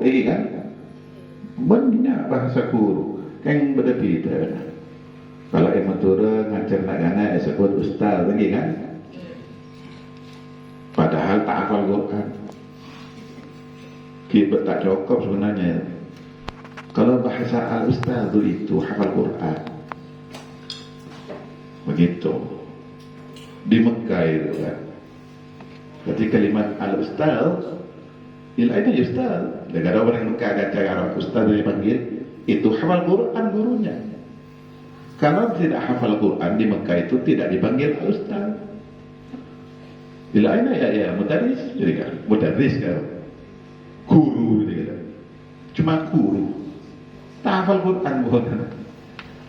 ini kan benar bahasa guru kan berbeda. Kalau yang matura ngajar nak sebut ustaz lagi kan, padahal tak hafal Quran. Kita tak cukup sebenarnya. Kalau bahasa al-ustaz itu hafal Quran. Begitu. Di Mekah itu kan. Jadi kalimat al-ustaz, ilahi itu ustaz. Negara orang yang Mekah ada cara ustaz dia panggil, itu hafal Quran gurunya. Kalau tidak hafal Quran di Mekah itu tidak dipanggil al-ustaz. Ilahi ya mudaris, jadi kan mudaris kan. Guru gitu kan. Cuma guru. Tak hafal Quran bukan.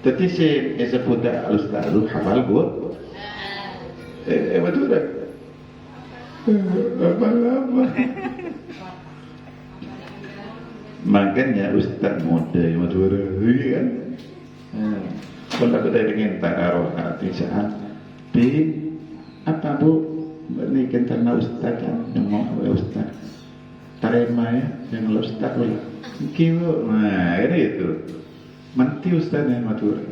Jadi saya sebut al-ustaz itu hafal Quran. Betul tak? Lama-lama. Makanya ustaz muda yang Madura kan. Kalau aku dari dengan taruh hati saat di apa bu ini kita nak ustaz kan yang mau ustaz tarema ya yang lo ustaz boleh kau nah ini itu mati ustaz yang Madura.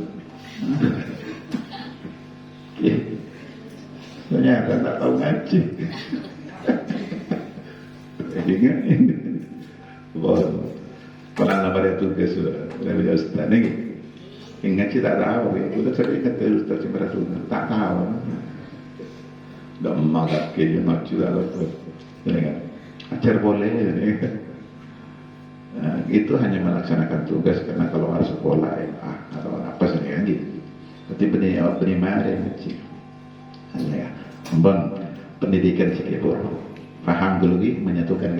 Ternyata tak tahu ngaji. Ingat ini. Kalau nama dia tugas dari ustaz ni. Ingat sih tak tahu. Udah sering ingat dari ustaz yang berasal tak tahu. Dah masak kerja macam tu. Ajar boleh. Itu hanya melaksanakan tugas karena kalau harus sekolah atau apa saja kan gitu. Tapi benih mana yang kecil. Ya, pendidikan sekebor paham geologi, menyatukan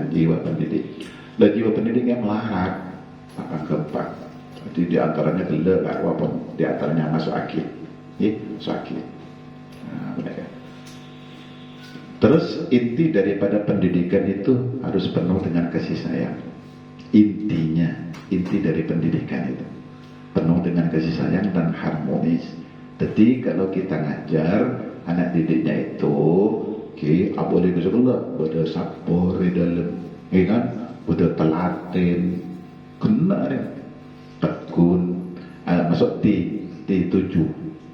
jiwa pendidik. Dan jiwa pendidik yang melarat akan keempat. Jadi di antaranya gelap, walaupun di antaranya masuk akil, masuk akil. Terus inti daripada pendidikan itu harus penuh dengan kasih sayang. Inti dari pendidikan itu penuh dengan kasih sayang dan harmonis. Jadi kalau kita ngajar anak didiknya itu, boleh bersekolah, boleh sabar di dalam, kan? Boleh telaten, kena ni, tekun, masuk T7,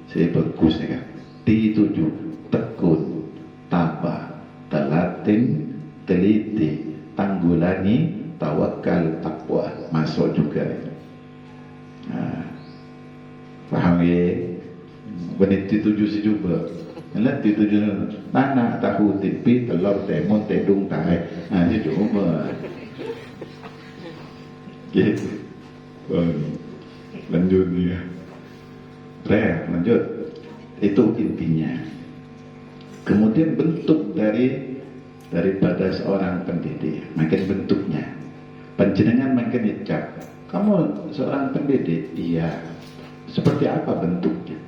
saya bagus ni kan, T7, tekun, tabah, telaten, teliti, tanggulani, tawakal, takwa, masuk juga. Faham ya? Benih T7 si juga. Nanti T7 tanah, tahu, tipi, telur, temon, tedung, tahe. Ini cuma. Gitu. Lanjut ni. Lanjut. Itu intinya. Kemudian bentuk daripada seorang pendidik. Makin bentuknya. Panjenengan makin icap. Kamu seorang pendidik? Iya. Seperti apa bentuknya?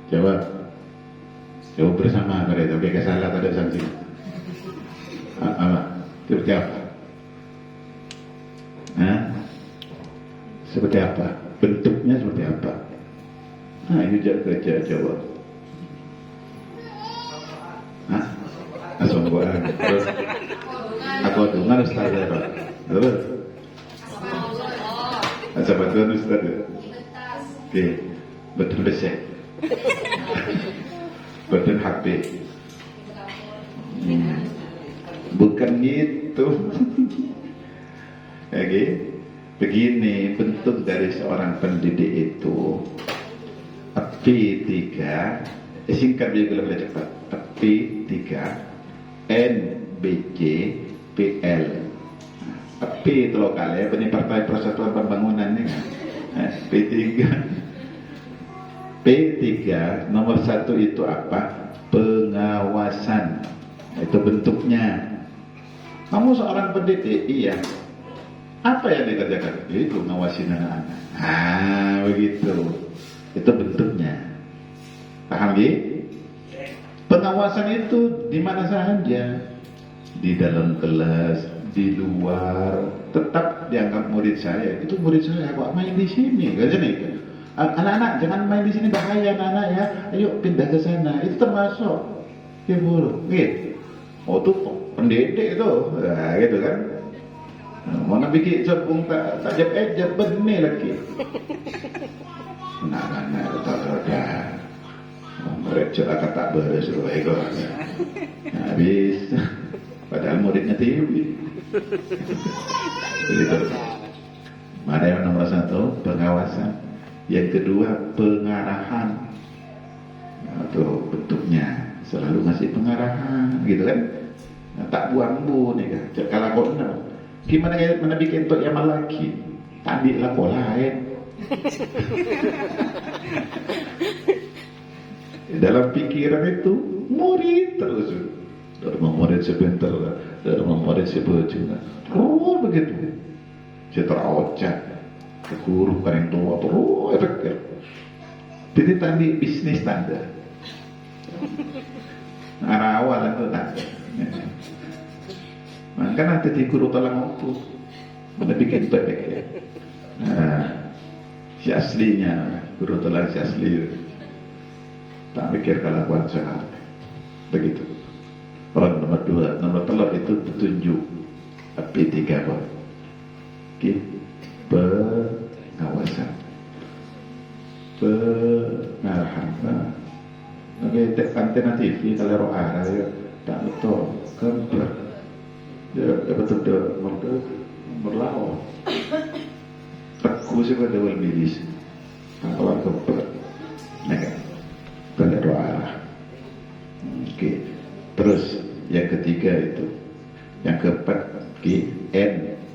Jawab bersama mereka. Tapi salah tak ada sanksi. Apa? Seperti apa? Seperti apa? Bentuknya seperti apa? Ini kerja jawab. Asal-asalan. Terus aku dengar Ustaz apa? Terus Asal-asalan Ustaz. Oke, betul besar. Betul HP. Bukan gitu. Oke. Begini bentuk dari seorang pendidik itu. P3 singkat dia boleh cepat. P3 NBC PL. P itu lokal ya, Partai Persatuan Pembangunan ni kan. P3 nomor 1 itu apa? Pengawasan. Itu bentuknya. Kamu seorang pendidik, iya. Apa yang dikerjakan? Itu ngawasin anak-anak. Begitu. Itu bentuknya. Paham ya? Pengawasan itu di mana saja. Di dalam kelas, di luar, tetap dianggap murid saya. Itu murid saya kok main di sini, kan sini. Anak-anak jangan main di sini, bahaya anak-anak ya. Ayo pindah ke sana. Itu termasuk ya buruk. Gitu. Itu pendidik tu, gitu kan. Mana bikin cepung tak jep benih lagi. Nah, betul dah. Mereka cakap tak beres tu, habis. Padahal muridnya TV. Begitu. Mana yang nomor satu? Pengawasan. Yang kedua, pengarahan. Itu bentuknya selalu ngasih pengarahan, gitu kan? Nah, tak buang bu nih kan? Kalau kau benar, gimana mana bikin untuk yang lagi? Tadi lah kau lain. Dalam pikiran itu murid terus. Dharma murid sebentar, dharma murid sebentar. Oh begitu. Saya terawat, ke guru kan yang tua terus efektif. Jadi tadi bisnis tanda. Arah awal itu tanda. Maka nanti di guru telah waktu mana bikin bebek ya. Nah, si aslinya guru telah si asli. Tak pikir kelakuan sehat. Begitu. Orang nomor dua, nomor telur itu petunjuk. P3 apa? Okay. Pengawasan, pengarahan. Oke, antena TV kalau arah ya tak betul, kemper. Ya betul dah, mereka berlawan. Aku sih pada wal bilis, kalau kemper, nak kalau arah. Oke, terus yang ketiga itu, yang keempat, NBC.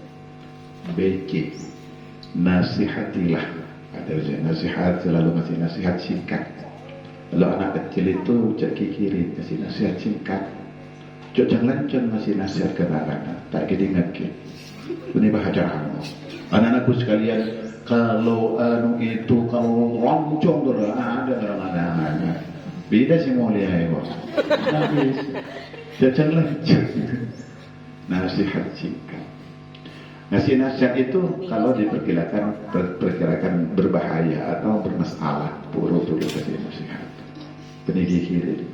Nasihatilah. Ada nasihat, selalu ngasih nasihat singkat. Kalau anak kecil itu cek kiri kasih nasihat singkat. Cok jangan ngasih nasihat ke anak, tak ingat ke. Ini bahagia kamu. Anak-anakku sekalian, kalau itu kalau loncong ada orang-orang. Beda sih mau lihat ya bos. Habis. Jangan nasihat singkat. Ngasih nasihat itu kalau diperkirakan berbahaya atau bermasalah, buruk kasih nasihat. Pendidik kiri.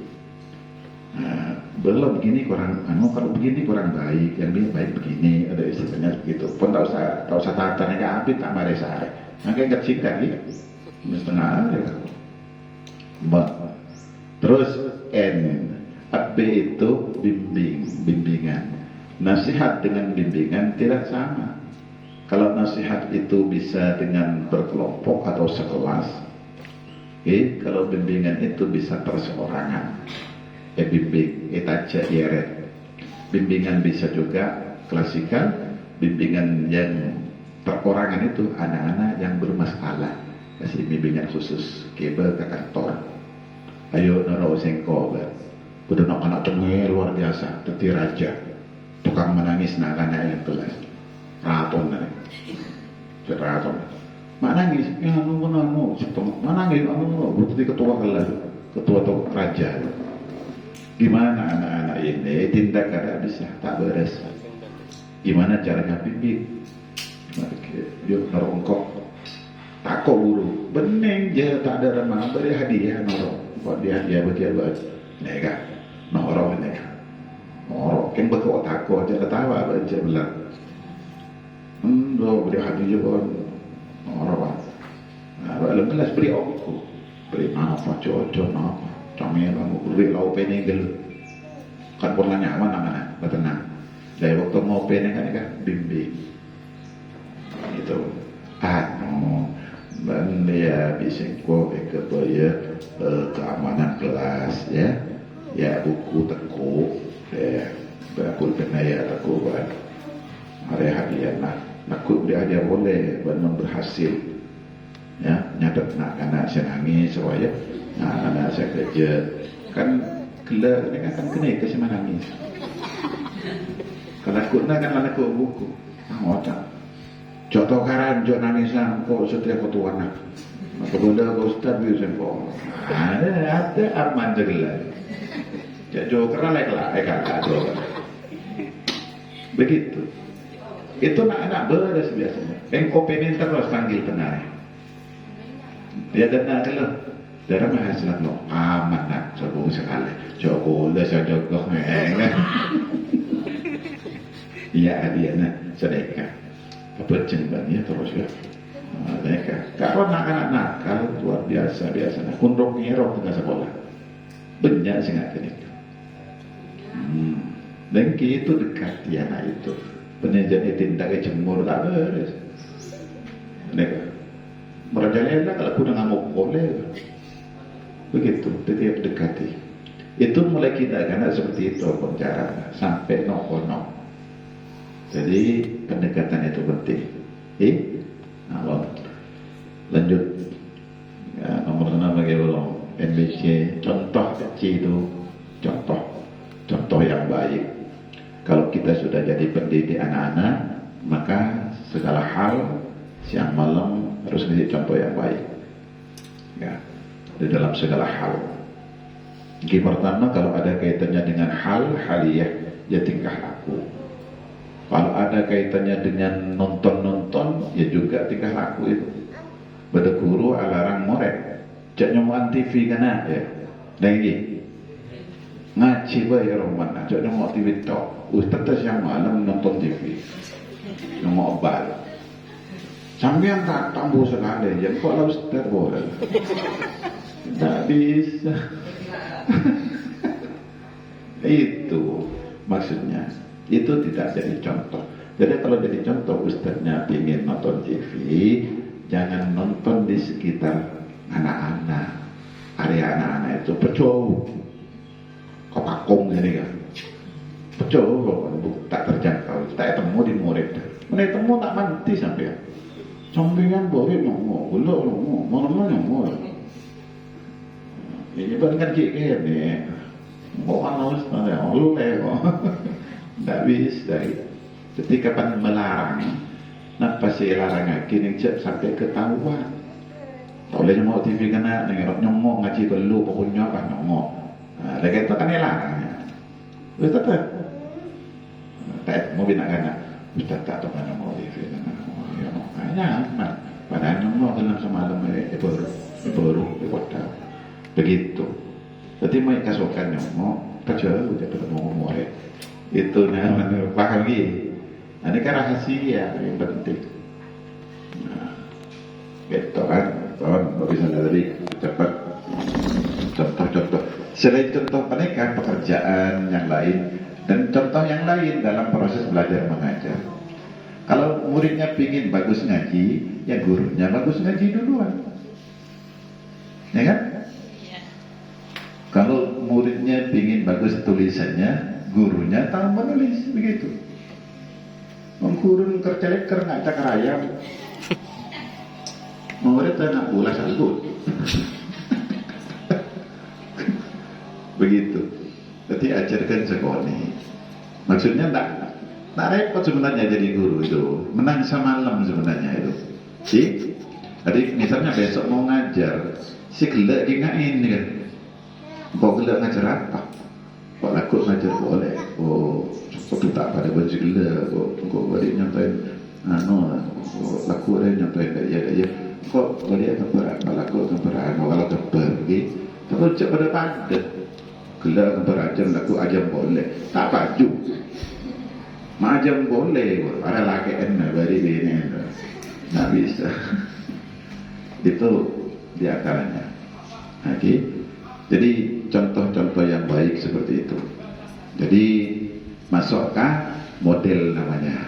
Nah, belum begini kurang, kalau begini kurang baik, yang ini baik begini, ada istilahnya begitu. Pun tak usah tanya apa, tak marah saya. Maka ingat singkat ya, setengah ya. Terus B itu bimbingan. Nasihat dengan bimbingan tidak sama. Kalau nasihat itu bisa dengan berkelompok atau sekelas, kalau bimbingan itu bisa perseorangan. Bimbing, taja ieret. Bimbingan bisa juga klasikal. Bimbingan yang perorangan itu anak-anak yang bermasalah. Kasih bimbingan khusus, kebel ke kantor. Ayo naro sengko, udah nak anak tengah luar biasa, teti raja. Tukang menangis nak anak yang kelas raton mak nangis ya menangis berarti ketua kelas ketua raja. Gimana anak-anak ini tindak kada bisa tak beres, gimana caranya bimbing? Yuk narongkok takut guru bening je tak ada remah beri hadiah norong buat dia hadiah buat nega norong nega orang kan berkau takut aja ketawa baca belah. Lo beri hadiah pun orang. Nah, dalam kelas beri aku, beri apa cocok apa, camel kamu beri lau penegel. Kan pernah nyaman mana, bertenang. Dari waktu mau penegel kan bimbing. Itu, dia bisa kau kepada keamanan kelas ya buku teko. Aku kena ya aku buat hari hadiah aku beri hadiah boleh benar berhasil ya nyatet nak anak saya nangis soalnya anak saya kerja kan gila ini kan kena ke sama nangis kalau aku nak kan anakku buku ngotak contoh karan jo nangis kok setiap ketua anak maka bunda kau ustad biasa kok ada arman jelas jauh kerana jauh begitu. Itu anak-anak beres biasanya. Pengen terus panggil tenang. Dia datang kalau darah mahasiswa lo aman nak coba sekali. Coba dah saya jodoh Iya hadiahnya sedekah. Apa cengbannya terus ya? Sedekah. Kalau anak-anak nakal luar biasa biasanya. Kundok ngerok tengah sekolah. Banyak sih nggak itu. Dan itu dekat ya anak itu. Penjajan tindak jemur tak beres. Sedekah. Merajalela kalau aku udah ngamuk boleh. Begitu, setiap dekati. Itu mulai kita karena seperti itu cara sampai no. Jadi pendekatan itu penting. Nah, lanjut. Ya, nomor 6 lagi belum. MBC contoh kecil itu contoh yang baik. Kalau kita sudah jadi pendidik anak-anak, maka segala hal siang malam harus menjadi contoh yang baik. Ya, di dalam segala hal. Yang pertama, kalau ada kaitannya dengan haliyah, ya tingkah laku. Kalau ada kaitannya dengan nonton, ya juga tingkah laku itu. Bada guru alarang murid, cak nyomokan TV kana ya. Lagi ngaji ya roman, cak nyomok TV tok. Ustaz yang malam nonton TV, nyomok obat. Sampean tak tambuh sekali, ya kok lah Ustaz boleh. Tak bisa. Itu maksudnya. Itu tidak jadi contoh. Jadi kalau jadi contoh ustadznya ingin nonton TV, jangan nonton di sekitar anak-anak, area anak-anak itu pecah, kopakong ini kan, pecah tak terjangkau, tak temu di murid, mana temu tak mati sampai, sampean murid ngomong, belum ngomong, mana ngomong, ini bukan kiki ni, mau anak ustaz ya, oleh kok. Tak bisa. Jadi kapan melarang, nak pasti larang kini cek sampai ketahuan. Tak boleh nyomok TV kena, nengok nyomok ngaji perlu pokoknya apa nyomok. Lagi itu kan larang. Ustaz tak, tak mau bina kena. Ustaz tak tahu mana nyomok TV kena. Ya, padahal nyomok dalam semalam baru kota. Begitu. Jadi mau kasukan nyomok, kacau dia ketemu murid. Itu namanya paham lagi. Nah, ini kan rahasia yang penting. Nah, gitu kan, bisa dari cepat contoh-contoh. Selain contoh mereka pekerjaan yang lain dan contoh yang lain dalam proses belajar mengajar. Kalau muridnya pingin bagus ngaji, ya gurunya bagus ngaji duluan, ya kan? Kalau muridnya pingin bagus tulisannya, gurunya tahu menulis, begitu. Mengkurun kerceleker nggak cakar ayam, murid nak bola salgut. Begitu. Jadi ajarkan sekolah. Maksudnya tak repot sebenarnya jadi guru itu, menang semalam sebenarnya itu. Jadi misalnya besok mau ngajar, si gelak ingatin kan, kok gelak ngajar apa? Kok laku ngajar boleh? Oh, kok tak pada baju gelak? Kok balik nyampein, laku dia nyampein ya. Kok balik keberat? Laku keberat, kalau keber, terus cek pada padat. Gelak keberat laku aja boleh, tak baju. Majam boleh, ada laki enak dari bini, nggak bisa. Itu diantaranya. Oke. Jadi contoh-contoh yang baik seperti itu. Jadi masakkah model namanya.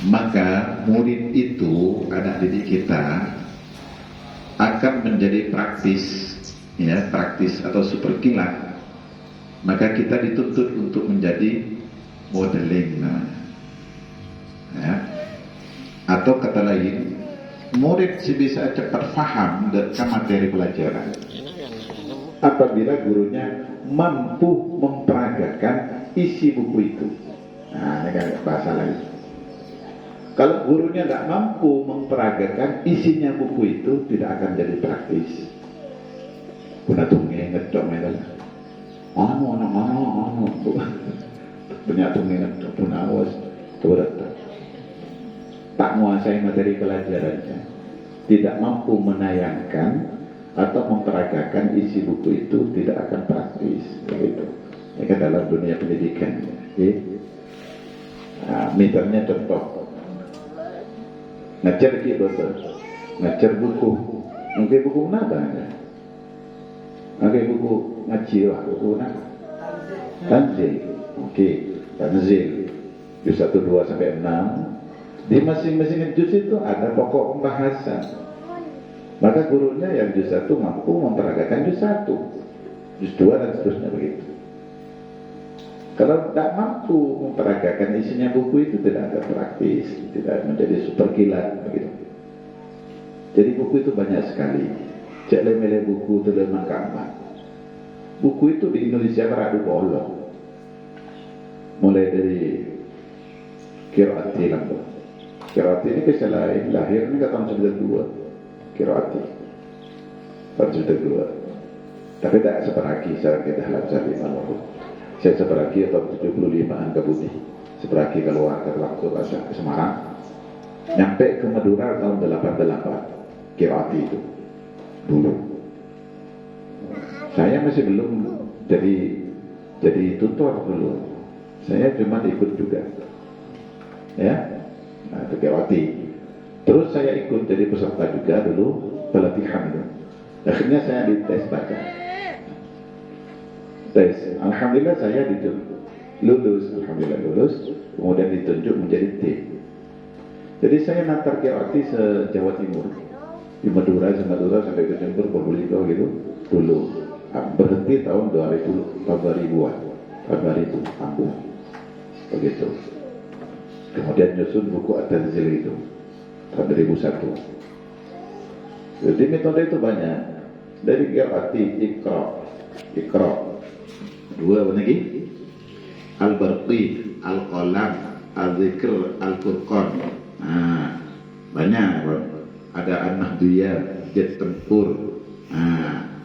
Maka murid itu, anak didik kita akan menjadi praktis, ya praktis atau super kilat. Maka kita dituntut untuk menjadi modeling namanya, ya. Atau kata lain, murid bisa cepat faham dengan materi pelajaran apabila gurunya mampu memperagakan isi buku itu. Nah, ini kan bahasa lain. Kalau gurunya tidak mampu memperagakan isinya buku itu, tidak akan jadi praktis. Kuna tunggu ngedok medalah. Banyak minat pun awas turut tak menguasai materi pelajarannya, tidak mampu menayangkan atau memperagakan isi buku itu, tidak akan praktis begitu. Ini kan dalam dunia pendidikan, Misalnya contoh, ngajar ki betul, ngajar buku, mungkin buku apa ya? Mungkin buku ngaji lah, buku apa? Tanzil, oke, Tanzil, juz 1, 2 sampai 6. Di masing-masing juz itu ada pokok pembahasan. Maka gurunya yang juz 1 mampu memperagakan juz 1, juz 2 dan seterusnya begitu. Kalau tidak mampu memperagakan isinya buku itu tidak ada praktis, tidak menjadi super kilat begitu. Jadi buku itu banyak sekali. Cek lemele buku terlemah kamar. Buku itu di Indonesia beradu bolong. Mulai dari Qiraati Lampung. Qiraati ini kisah lain, lahir ini ke tahun 92. Qiraati tahun 92. Tapi tak seperagi saya kita halal cari malu. Saya seperagi tahun 75an ke Budi. Seperagi keluar ke waktu ke Semarang. Nyampe ke Madura tahun 88. Qiraati itu dulu. Saya masih belum jadi tutor dulu. Saya cuma ikut juga, ya, nah, itu Qiraati. Terus saya ikut jadi peserta juga dulu pelatihan itu. Akhirnya saya dites baca. Tes, alhamdulillah saya lulus, alhamdulillah lulus. Kemudian ditunjuk menjadi tim. Jadi saya nantar Qiraati se-Jawa Timur, di Madura sampai ke Jember, Probolinggo gitu dulu. Berhenti tahun 2000-an, kampung begitu. Kemudian nyusun buku At-Tanzil itu tahun 2001. Jadi metode itu banyak. Dari Qiraati, Iqra, dua lagi, Al-Barqi, Al-Qalam, Al-Zikr, Al-Furqan. Nah, banyak. Ada An-Nahdiyah, Jet Tempur. Nah,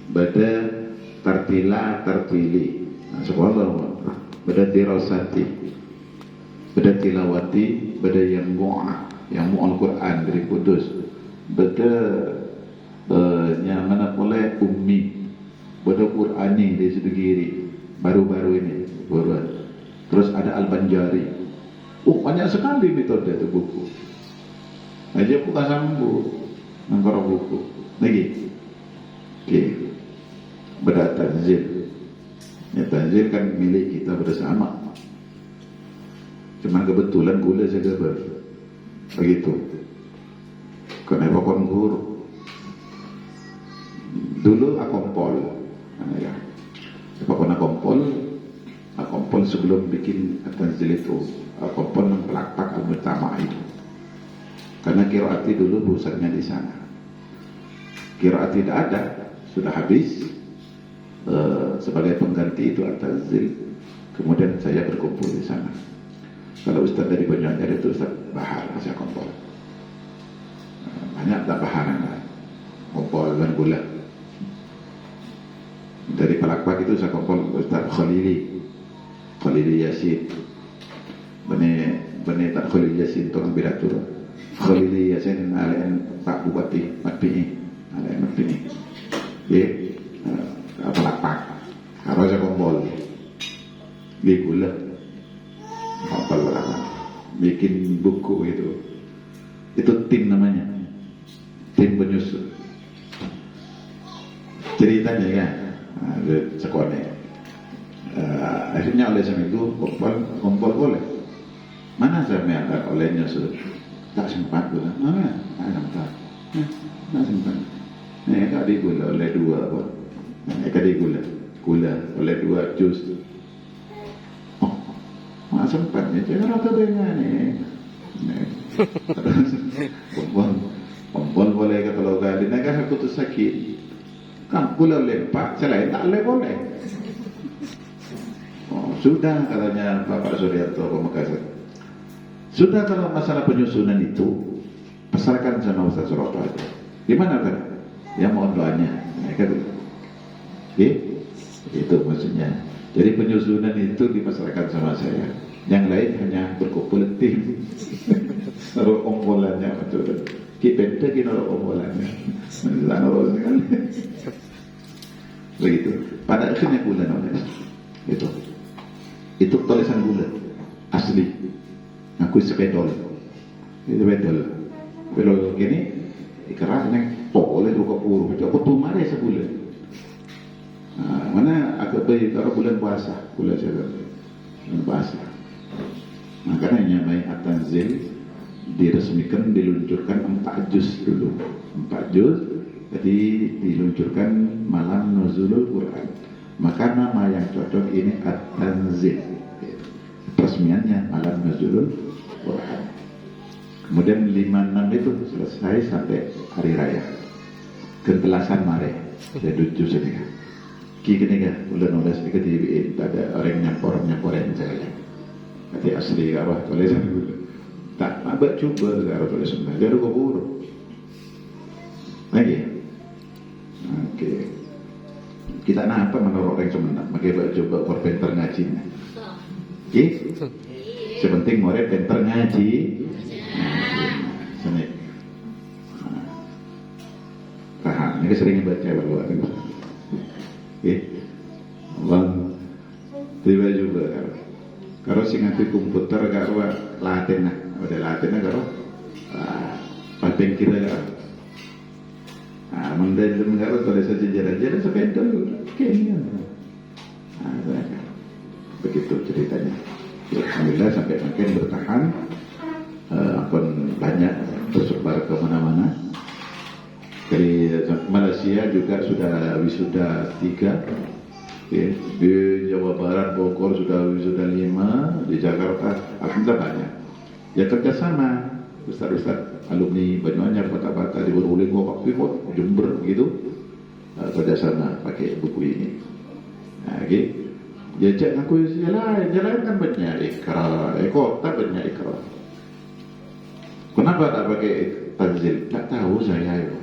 bada tartila tartili, sekolah, bada dirasati, bada tilawati, bada yang mu'al Quran dari Kudus, bada yang mana boleh ummi, bada Qurani dari Sedegiri, baru-baru ini, terus ada Al-Banjari. Banyak sekali metode itu buku. Aja buka sambu, nangkara buku lagi. Oke. Beda Tanzil. Ya, Tanzil kan milik kita bersama. Cuma kebetulan gula saya gabar. Begitu. Karena pokok guru. Dulu akompol. Ya. Pokok akompol sebelum bikin Tanzil itu. Akompol mempelak-pak al-mutama itu. Karena Qiraati dulu pusatnya di sana. Qiraati tidak ada, sudah habis. Sebagai pengganti itu At-Tanzil. Kemudian saya berkumpul di sana. Kalau Ustaz dari Banjarnegara itu Ustaz Bahar, saya kompol. Banyak tak baharan lah, kompol dan gula. Dari Palakpak itu saya kompol Ustaz Khalili Yasin. Bani tak Khalili Yasin tukang biratur. Khalili Yasin alain Pak Bupati Matpi'i, alain Matpi'i. Ya. Palakpak harus saya kompol di gula kompol palakpak bikin buku itu tim namanya, tim penyusun ceritanya ya. Sekolahnya akhirnya oleh seminggu kompol boleh mana saya meangkat oleh nyusun tak sempat gula tak sempat tak di gula oleh dua pun. Kali gula oleh 2 juz. Mak sempat ni saya rata dengan ni. Kompol boleh ke kalau kali nak aku tu sakit. Kan gula lempak, selain tak boleh. Sudah katanya Bapak Suryanto Makassar. Sudah kalau masalah penyusunan itu pasarkan sama Ustaz Surapa aja. Gimana kan? Ya mohon doanya. Kata okay? Itu maksudnya. Jadi penyusunan itu dipasarkan sama saya. Yang lain hanya berkumpul tim. Naruh ombolannya betul. Kita naruh ombolannya. Naruh sekali. Begitu. Pada akhirnya gula namanya. Itu tulisan gula asli. Ngaku sepedol. Itu bedol. Bedol gini, keras nih, pokoknya buka puru. Aku tuh marah sebulan. Nah, mana agak baik kalau bulan puasa, bulan puasa. Makanya namanya At-Tanzil diresmikan, diluncurkan 4 juz dulu. 4 juz, jadi diluncurkan malam nuzulul Quran. Maka nama yang cocok ini At-Tanzil. Resmiannya malam nuzulul Quran. Kemudian 5-6 itu selesai sampai hari raya. Kebelasan Maret, saya lucu sedikit. Kini kan, bulan nulis di KTV, ada orang nyampor-nyamporin saya. Kati asli apa tulisan dulu. Tak abad coba kalau tulisan dia ada kubur. Lagi. Oke. Kita apa menurut orang Sunda? Pakai coba korpenter ngaji. Oke. Sepenting murid pinter ngaji. Sini. Paham. Ini sering baca baru. Oke. Bang tiba juga kalau sing ngerti komputer karo Latin nah, udah Latin karo paling kira karo mendel karo tulis sejarah sepeda kayaknya begitu ceritanya. Alhamdulillah sampai makin bertahan, akan banyak tersebar ke mana-mana. Dari Malaysia juga sudah wisuda 3. Okay. Di Jawa Barat, Bogor sudah 5, di Jakarta alhamdulillah banyak. Ya kerjasama Ustaz-Ustaz alumni Banyuanyar, Bata-Bata di Probolinggo, Jember begitu, kerjasama pakai buku ini. Nah, okay. Jajak aku jalan kan banyak ikrar, kota banyak ikrar. Kenapa tak pakai Tanzil? Tak tahu saya itu.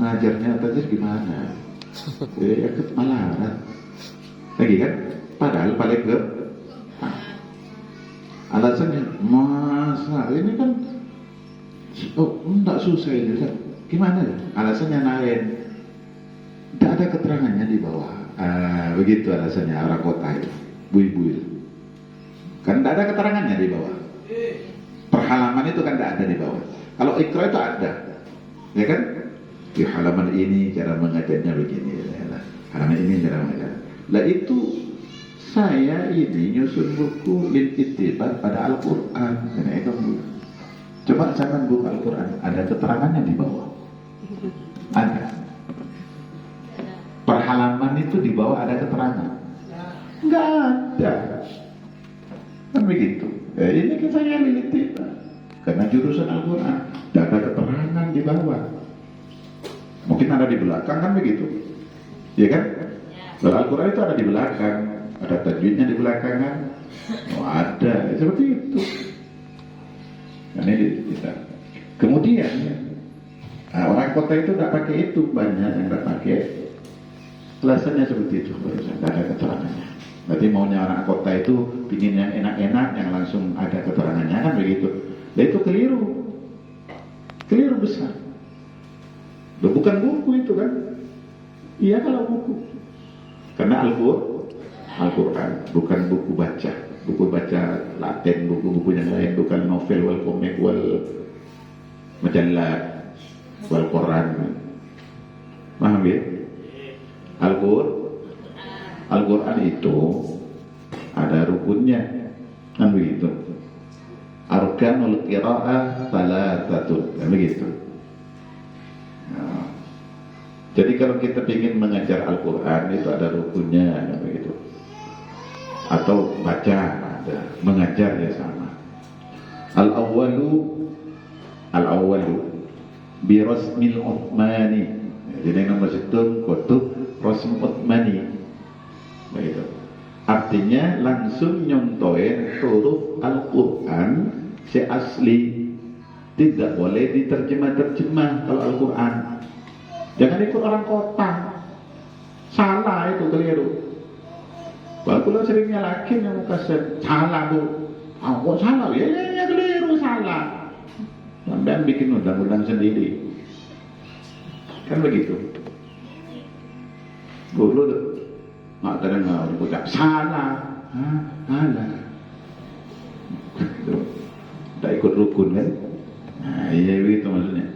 Ngajarnya Tanzil gimana? Ya malaran lagi kan, padahal paling ke alasannya masa ini kan tak susah ini kan? Gimana ya alasannya lain, tidak ada keterangannya di bawah. Begitu alasannya orang kota itu buil-buil kan, tidak ada keterangannya di bawah. Perhalaman itu kan tidak ada di bawah. Kalau ikra itu ada, ya kan? Di halaman ini cara mengajarnya begini, halaman ini cara mengajar. Lah itu saya ini nyusun buku lil ittiba pada Al-Quran. Coba jangan buka Al-Quran, ada keterangannya di bawah. Ada. Perhalaman itu di bawah ada keterangan. Enggak ada. Kan begitu. Ini kan saya lil ittiba karena jurusan Al-Quran, tidak ada keterangan di bawah. Mungkin ada di belakang kan begitu, ya kan? Kalau Al-Quran itu ada di belakang, ada tajwidnya di belakang kan? Oh ada, seperti itu. Nah, ini kita. Kemudian orang kota itu tidak pakai itu, banyak yang tidak pakai. Alasannya seperti itu, tidak ada keterangannya. Berarti maunya orang kota itu ingin yang enak-enak, yang langsung ada keterangannya kan begitu. Dan itu keliru besar. Bukan buku itu kan? Iya kalau buku. Karena Al-Quran bukan buku baca Latin, buku-buku yang lain, bukan novel wal komik wal majalah wal Quran. Paham ya? Al-Quran itu ada rukunnya kan begitu. Arkanul qiraah thalathatun kan begitu. Jadi kalau kita ingin mengajar Al-Quran itu ada rukunnya begitu. Atau baca ada, mengajar ya sama. Al-awwalu bi rasmil Uthmani. Jadi nomor 1 kutub rasm Uthmani. Begitu. Artinya langsung nyontoin huruf Al-Quran seasli. Tidak boleh diterjemah-terjemah kalau Al-Quran. Jangan ikut orang kota. Salah itu, keliru. Walaupun seringnya laki yang kasih salah bu. Kok salah? Ya keliru, salah. Sampai bikin undang-undang sendiri. Kan begitu. Dulu nggak terdengar ucap salah. Salah. ikut rukun kan. Nah, iya itu maksudnya.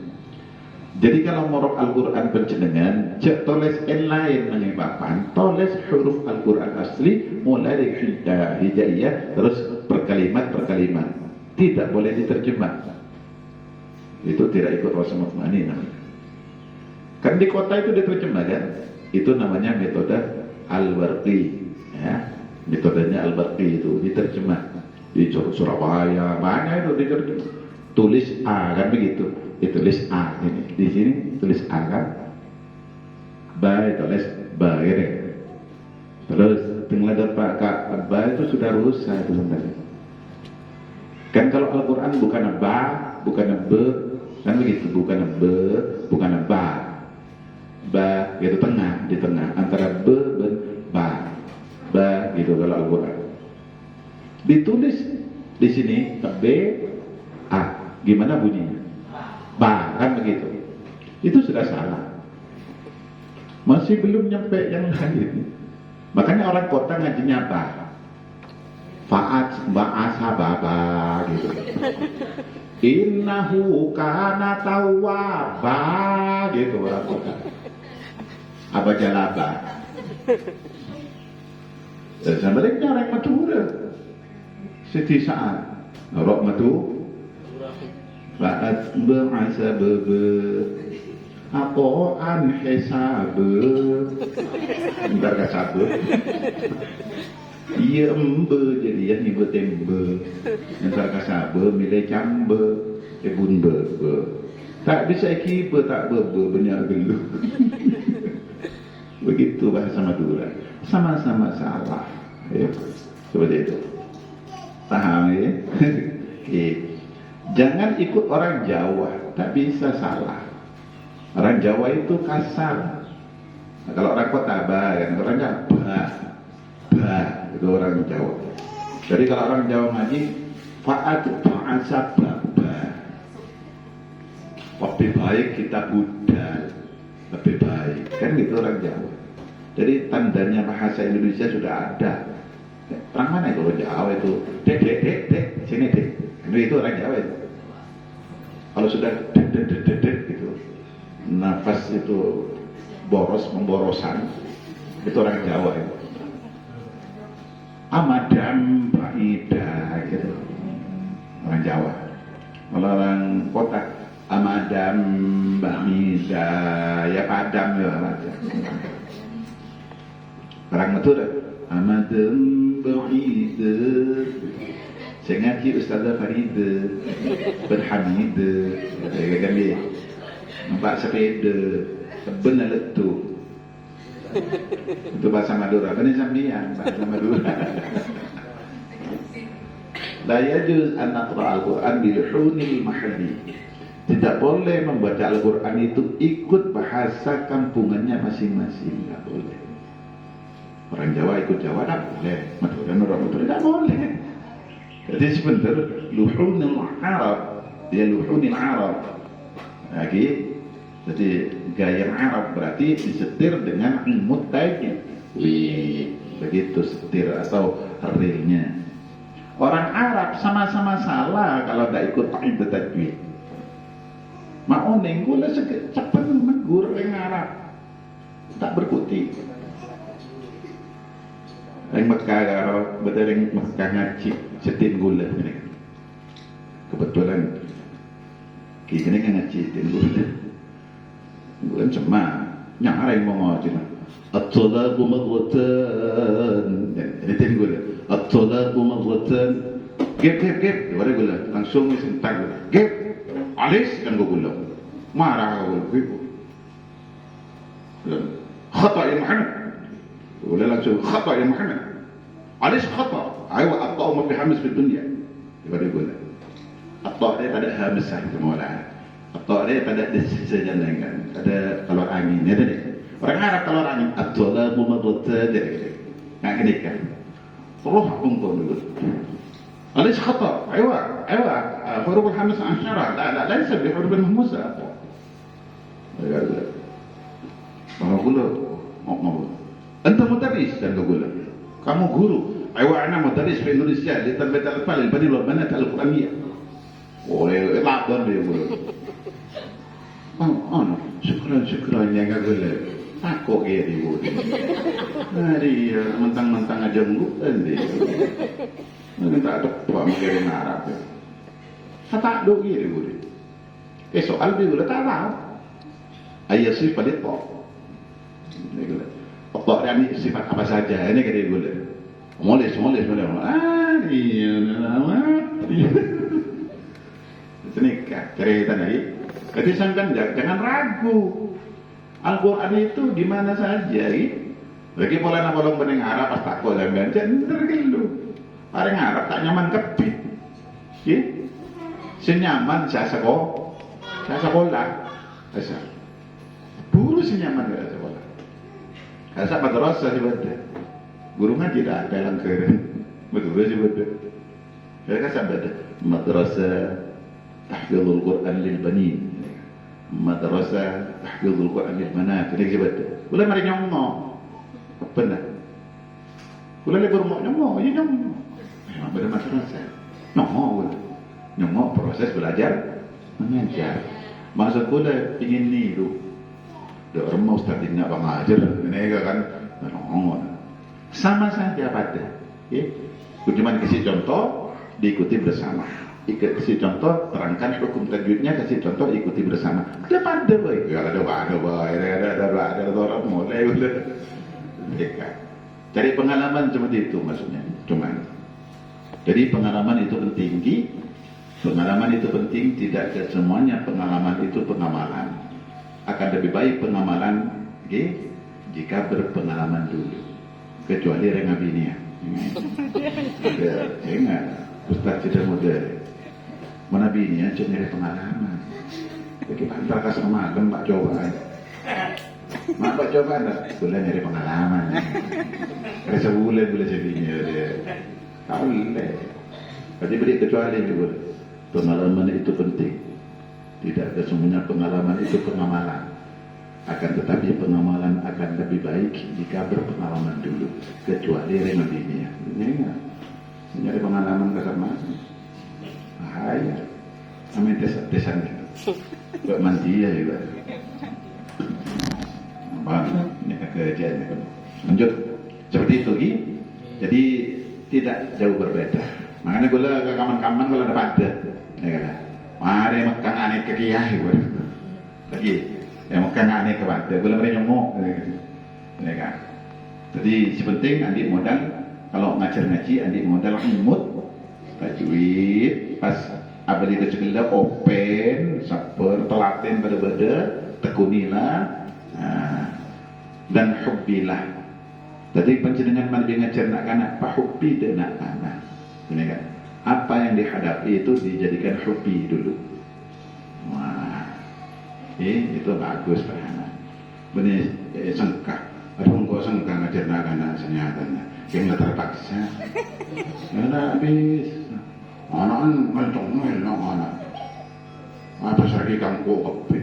Jadi kalau morok Al-Quran pencendengan, cek toles en lain menyebabkan toles huruf Al-Quran asli mulai dari hijaiyah terus berkalimat. Tidak boleh diterjemah. Itu tidak ikut rasa mutmainah namanya. Kan di kota itu diterjemah kan? Itu namanya metode Al-Barqi. Ya, metodenya Al-Barqi itu diterjemah. Di Surabaya banyak itu diterjemah. Tulis A kan begitu. Ditulis A ini. Di sini tulis A kan. Ba tulis ba ini. Terus tinggal dapat Kak ba itu sudah rusak itu sebenarnya. Kan kalau Al-Quran bukan ba, bukan be, kan begitu, bukan be, bukan ba. Ba itu tengah, di tengah antara be dan ba. Ba gitu kalau Al-Quran. Ditulis di sini B A. Gimana bunyinya? Ba, kan begitu. Itu sudah salah. Masih belum nyampe yang lain. Makanya orang kota ngajinya ba. Fa'at ba'asa baba gitu. Innahu kana tawwaba gitu orang kota. Apa jalaba? Dan sebaliknya orang Madura. Siti Sa'ad. Orang Madura. Fa'at ba'asa baba. Apaan hisabe. Bentar kasabe. Iya embe jadi ya ibu tembe. Bentar kasabe milih cambe. Bunda be. Tak bisa kipe tak bebe banyak gelu. Begitu bahasa Madura. Sama-sama salah. Ya. Seperti itu. Paham ya? Jangan ikut orang Jawa. Tak bisa salah. Orang Jawa itu kasar. Nah, kalau orang kota ba, kan orangnya ba itu orang Jawa. Jadi kalau orang Jawa ngaji fa'at ba'asa baba. Lebih baik kita budal, lebih baik. Kan gitu orang Jawa. Jadi tandanya bahasa Indonesia sudah ada. Orang mana itu orang Jawa itu? Dek, sini dek. Itu orang Jawa itu. Kalau sudah dek gitu. Nafas itu memborosan, itu orang Jawa itu. Amadam Baida gitu, orang Jawa. Kalau orang kota Amadam Baida ya Padang ya aja. Orang Madura Amadam Baida. Saya ngaji Ustazah Farida Berhamid kan dia nampak sepeda benar letu itu bahasa Madura kan sambian bahasa Madura. La yajuz an naqra al-Quran bil-hunil mahalli. Tidak boleh membaca Al-Quran itu ikut bahasa kampungannya masing-masing, tidak boleh. Orang Jawa ikut Jawa tidak boleh, Madura orang Madura tidak boleh. Jadi sebenarnya luhunil Arab, dia luhunil Arab lagi. Jadi gaya Arab berarti disetir dengan mutajid. Begitu setir atau realnya. Orang Arab sama-sama salah kalau tidak ikut kaidah tajwid. Mau nenggula cepat menegur orang Arab. Tak berkutik. Yang Mekah kalau betul yang Mekah ngaji setin gula ini. Kebetulan kita kan ngaji setin gula. Bukan cuma nyara yang mau ngaji. At-talaqu marratan. Jadi tin gula. At-talaqu marratan. Gep. Dua gula. Langsung sentak gula. Gep. Alis kan gula. Marah gula. Khata ya Muhammad. Gula langsung khata ya Muhammad. Alis khata. Ayo at-ta'u ma fi hamis fi dunya. Dua gula. At-ta'u dia tak ada hamis sahaja mawala. Atau dia pada sejalan kan, ada keluar angin, ya tadi. Orang Arab keluar angin, Abdullah Muhammad jadi, nggak kenikah. Roh untung dulu. Alis khata, ayo, huruf al-hamis asyara, la yasbi huruf al-mahmusa. Kalau gula, mau. Anta mudarris dan gula. Kamu guru. Ayo, ana mudarris di Indonesia di Tarbiyat al-Atfal, al-Bani wal Banat al-Quraniyah. Oleh lakon dia bro. Oh, syukuran yang gak boleh. Takut dia di bro. Hari mentang-mentang aja ngutan dia. Mungkin tak ada apa mengirim Arab. Tak ada dia bro. Soal dia boleh tak tahu. Ayah sifat dia tak. Allah ini sifat apa saja. Ini kata dia boleh. Moles. Iya. Senikah cerita lagi. Jadi sangkan jangan ragu. Al-Quran itu di mana saja. Lagi pola nak bolong bening Arab pas takut dan baca tergelu. Paling Arab tak nyaman kepit. Senyaman saya sekolah. Asal. Buru senyaman saya sekolah. Asal madrasah sebetulnya. Guru ngaji tak ada langkah. Betul sebetulnya. Saya kasih ada madrasah tahfizul Quran lil banin. Madrasah tahfizul Quran lil banat. Ini sebetulnya. Boleh mari nyomong. Apa nak? Boleh lebih rumah nyomong. Ya nyomong. Memang benar madrasah. Nyomong. Nyomong proses belajar mengajar. Maksud boleh ingin niru. Dia orang mau ustaz ini nak mengajar. Ini kan nyomong. Sama saja pada. Cuma kasih contoh, diikuti bersama. Kasih contoh, terangkan hukum tajwidnya, kasih contoh, ikuti bersama. Ada pada baik. Ya ada orang mulai udah. Cari pengalaman seperti itu maksudnya. Cuman. Jadi pengalaman itu penting. Pengalaman itu penting, tidak semuanya pengalaman itu pengamalan. Akan lebih baik pengamalan jika berpengalaman dulu. Kecuali rengabinia. Ya, ingat Ustaz tidak model. Mana binia cuma pengalaman. Jadi antara kasar malam Pak coba. Mak Pak coba tak? Boleh nyari pengalaman. Rasa boleh sebinya dia. Tak boleh. Jadi beri kecuali itu boleh. Pengalaman itu penting. Tidak ada semuanya pengalaman itu pengamalan. Akan tetapi pengamalan akan lebih baik jika berpengalaman dulu, kecuali remedinya. Ini nyari pengalaman kasar mas, bahaya. Kami desan buat mandi ya juga. Apa? Ini kerjaan. Lanjut seperti itu, jadi tidak jauh berbeda. Makanya gula ke kaman-kaman gula ada pada, ya kan? Mari makan aneh ke kiai, lagi. Yang makan aneh kepada, boleh mereka nyomok, ya kan? Jadi sepenting adik modal, kalau ngajar ngaji adik modal imut, tajwid, pas abadi kecil open, sabar, telaten pada tekunilah, dan hubbilah. Jadi penjenengan mandi ngajar nak kanak, pak hubbi dan nak anak, ini kan? Apa yang dihadapi itu dijadikan hubbi dulu. Itu bagus perhana. Benih sengkak. Aduh kok sengkak ngajar nak senyatanya. Yang nggak terpaksa. Karena habis. Anak ngentong anak. Apa lagi kamu kopi?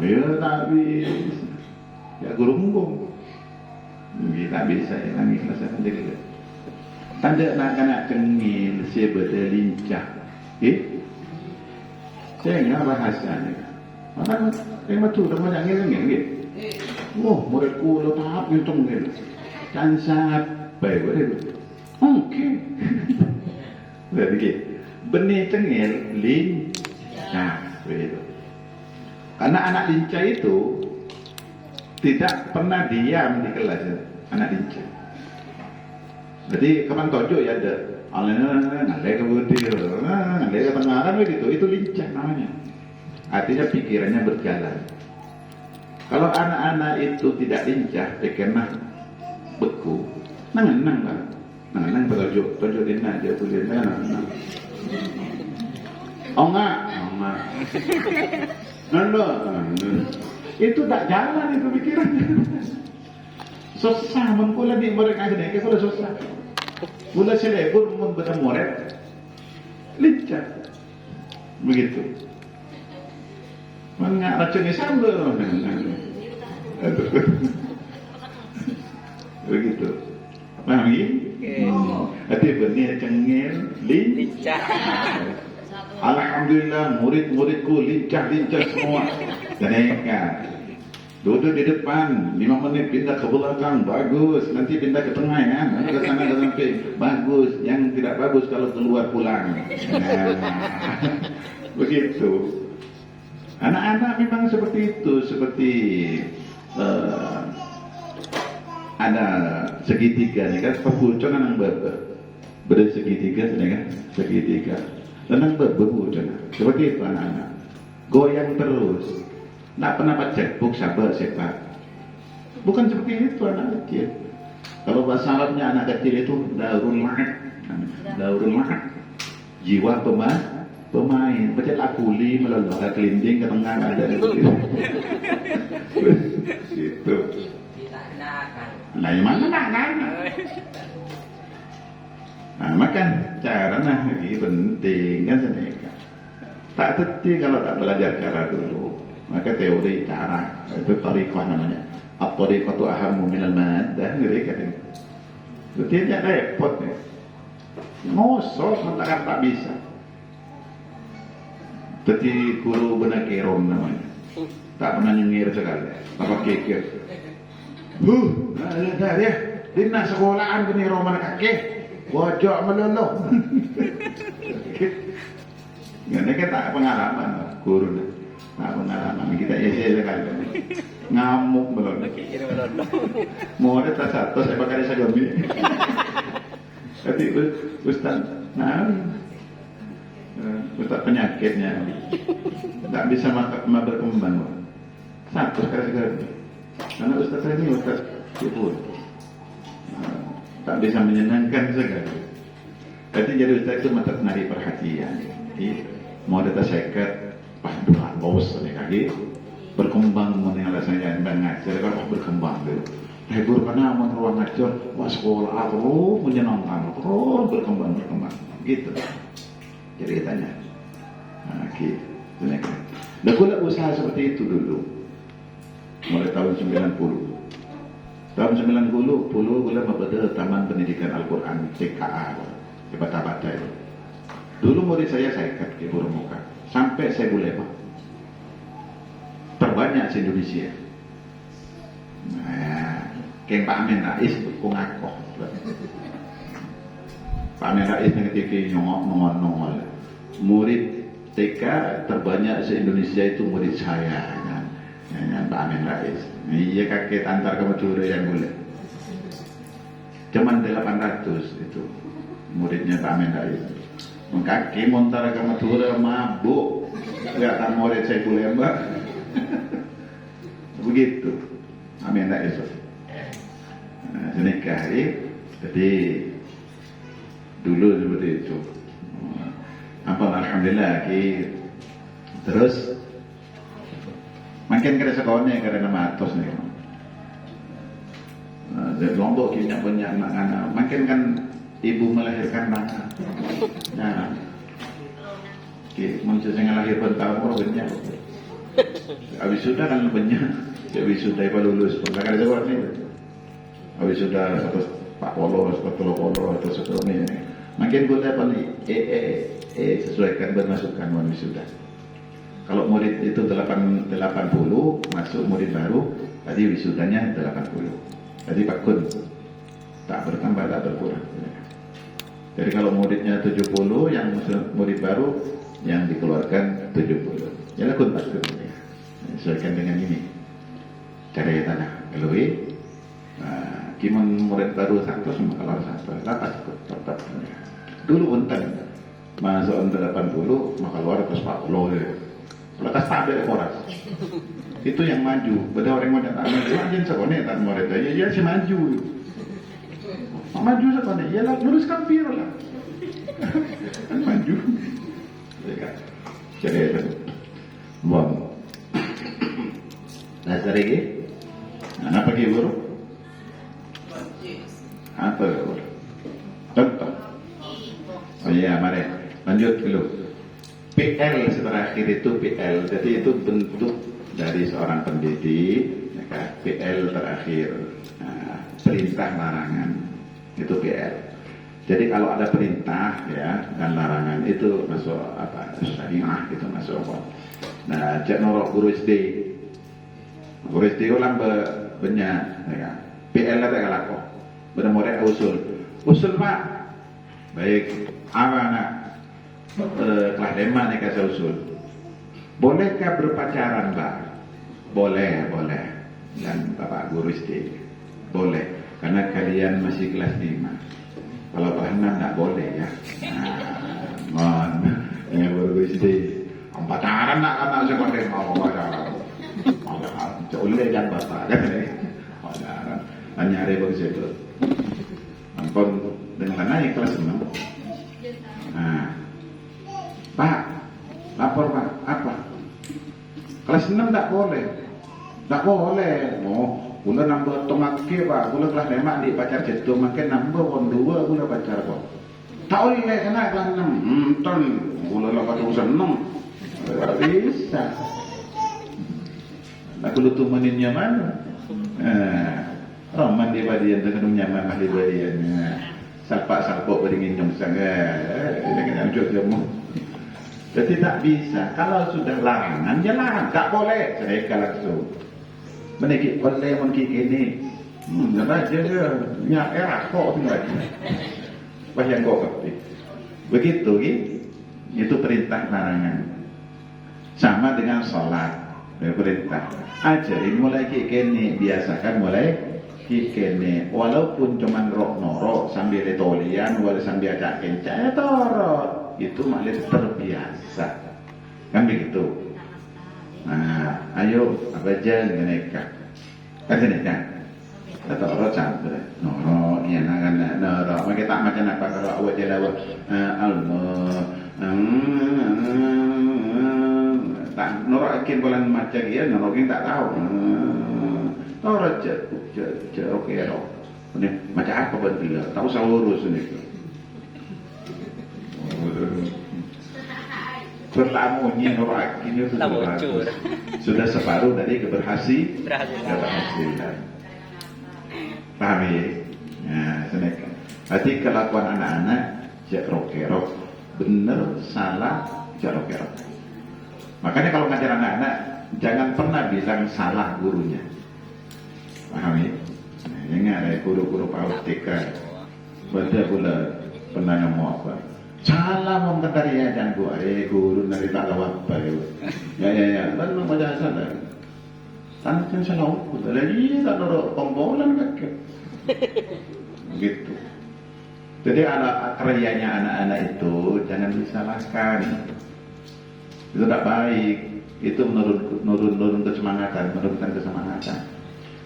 Ya tapi ya guru munggung. Kita bisa ya nangis masa sendiri. Tanda nak cengil, sebeda lincah. Saya nggak bahasanya. Maka yang betul dah banyak ngel gitu. Muridku lo tahap gitu ngel. Kan sampai begitu. Oke. Jadi benih cengel lincah begitu. Karena anak lincah itu tidak pernah diam di kelas, anak lincah. Jadi kapan tojo ya ada. Ngalai ke butir, ngalai ke tengaran begitu. Itu lincah namanya. Artinya pikirannya berjalan. Kalau anak-anak itu tidak lincah, pikirnya beku, nang lah, nang bertujuk dina dia tulis nang. Oh enggak. Itu tak jalan itu pikirannya. Susah mengkula di mereka ini, kalau susah. Mula selebur membenar murid, lincah, begitu. Mana racunnya sambal, begitu. Paham ya? Hati benih cengil, lincah. Alhamdulillah murid-muridku lincah-lincah semua. Mereka duduk di depan, 5 menit pindah ke belakang, bagus. Nanti pindah ke tengah ya, nanti ke sana ke samping, bagus. Yang tidak bagus kalau keluar pulang. Nah, begitu. Anak-anak memang seperti itu, seperti ada segitiga nih kan, pebucon nang beda segitiga kan, segitiga. Tenang bebucon. Seperti itu anak-anak. Goyang terus. Nggak pernah baca cekbuk sabar sepak. Bukan seperti itu anak kecil. Kalau bahasa Arabnya anak kecil itu daurul ma'ad. Jiwa pemain. Baca lakuli meloloh kelinding ke tengah ada gitu. Gitu. Nah, yang mana nak? Nah, makan caranya lagi penting kan sebenarnya. Tak terti kalau tak belajar cara dulu. Maka teori cara itu tariqah namanya. At-tariqatu ahammu minal maddah, mereka itu. Betul tidak repot nih. Ngosok mengatakan tak bisa. Jadi guru benar kerom namanya. Tak pernah nyengir sekali. Apa kekir. Ada ya. Dina sekolahan kini roman kakek. Wajak meloloh. Ini tak pengalaman guru. Nah, pengalaman kita sekali ngamuk belum. Mau ada tak satu saya pakai sagami. Tapi Ustaz, Ustaz penyakitnya tak bisa berkembang. Satu sekali. Karena Ustaz saya ini Ustaz Syukur. Tak bisa menyenangkan sekali. Jadi jadi Ustaz itu mata menarik perhatian. Mau ada seket. Dua bos lagi berkembang mengenai saya ngajar kan berkembang dulu. Hibur karena aman ruang ngajar, sekolah terus menyenangkan, terus berkembang gitu. Jadi tanya, gitu. Nah, gula usaha seperti itu dulu, mulai tahun 90. Tahun 90 gula membuat Taman Pendidikan Al-Quran TKA di Bata-Bata itu. Dulu murid saya ikat di Burung Muka. Sampai saya boleh terbanyak di Indonesia. Nah, kayak Pak Amin Rais ngakoh. Pak Amin Rais di TV nongol. Murid TK terbanyak se Indonesia itu murid saya. Pak Amin Rais. Iya kakek antar ke Madura yang boleh. Cuman 800 itu muridnya Pak Amin Rais. Kaki montara ke Madura mabuk, nggak tahu murid saya boleh mbak. Begitu, amin tak esok. Senikah jadi dulu seperti itu. Alhamdulillah terus makin kira sekolahnya karena matos nih. Lombok punya banyak anak-anak, makin kan ibu melahirkan anak. Nah, manusia yang lahir bertahun orang banyak. Habis sudah kan banyak. Habis sudah lulus, pernah ada sekolah ni. Habis sudah 140, 130 atau seterusnya. Makin boleh paling sesuaikan bermasukan wisuda. Kalau murid itu 80 masuk murid baru, tadi wisudanya 80. Tadi pakun tak bertambah tak berkurang. Jadi kalau muridnya 70, yang murid baru yang dikeluarkan 70. Ya lakun pakun. Sesuaikan dengan ini. Cara tanah kelui. Kiman murid baru 100 keluar 100. Lapas tetap. Dulu untan masuk 80 maka keluar 140. Lekas tak ada ekoras. Itu yang maju. Beda orang yang tak maju aja sekolah tak murid aja ya si maju. Maju sekolah ya lah lulus kampir lah. Kan maju. Jadi itu. Bom. Dasar lagi. Apa lagi guru? Apa guru? Contoh. Oh iya, mari lanjut dulu. PL terakhir itu PL, jadi itu bentuk dari seorang pendidik. Ya, PL terakhir, perintah larangan itu PL. Jadi kalau ada perintah ya dan larangan itu masuk apa syariah itu masuk apa. Nah, cek norok guru SD. Guru SD ulang banyak ya. PL ada kalau benar-benar usul. Usul Pak. Baik, apa nak kelas lima nih kasih usul. Bolehkah berpacaran Pak? Boleh, boleh. Dan Bapak guru SD boleh, karena kalian masih kelas 5. Kalau kelas 6 tak boleh ya. Nah, yang guru SD pacaran nak anak sekolah mau pacaran. Oleh dan bapak kan ya. Pacaran. Hanya ada bagus itu. Ampun dengan naik kelas 6. Nah, Pak, lapor Pak, apa? Kelas 6 tak boleh. Tak boleh. Oh, gula nambah tomake Pak, gula kelas 5 di pacar cetu makin nambah on 2 gula pacar kok. Tak boleh kena kelas 6. Ton gula lapat seneng. Tak bisa. Aku lu temeninnya mana? Roman di badian dengan nyaman ahli badian. Salpak-salpok beringin nyong sangat. Dengan jauh-jauh. Jadi tak bisa. Kalau sudah larangan, ya larang. Tak boleh. Saya langsung. Menikik boleh menikik ini. Nampak je dia. Nyak era kok tinggal. Bayang kok kerti. Begitu gitu. Itu perintah larangan. Sama dengan sholat. Perintah. Ajarin mulai kikini. Biasakan mulai kikini. Walaupun cuman rok-norok sambil letolian, walaupun sambil acak kencak, ya torot. Itu malah terbiasa kan begitu. Nah, ayo apa aja mereka kan kan atau orang campur noro ya kan noro mereka tak macam apa kalau awak jelawa Allah tak noro akin bulan macam dia noro kita tak tahu noro oke ini macam apa betul tahu saurus ini berlamunya orang ini sudah separuh dari keberhasilan. Paham ya? Nah, senekan. Berarti kelakuan anak-anak jerok-jerok, benar salah jerok-jerok. Makanya kalau ngajar anak-anak jangan pernah bilang salah gurunya. Paham ya? Nah, ingat ada guru-guru PAUD TK. Betul pula pernah ngomong apa? Salah mengkatari ya dan guru dari tak lawat ya memang macam salah tanah yang salah ukur lagi tak ada pembolan kakek gitu. Jadi karyanya anak-anak itu jangan disalahkan, itu tak baik, itu menurun kesemangatan, menurunkan kesemangatan.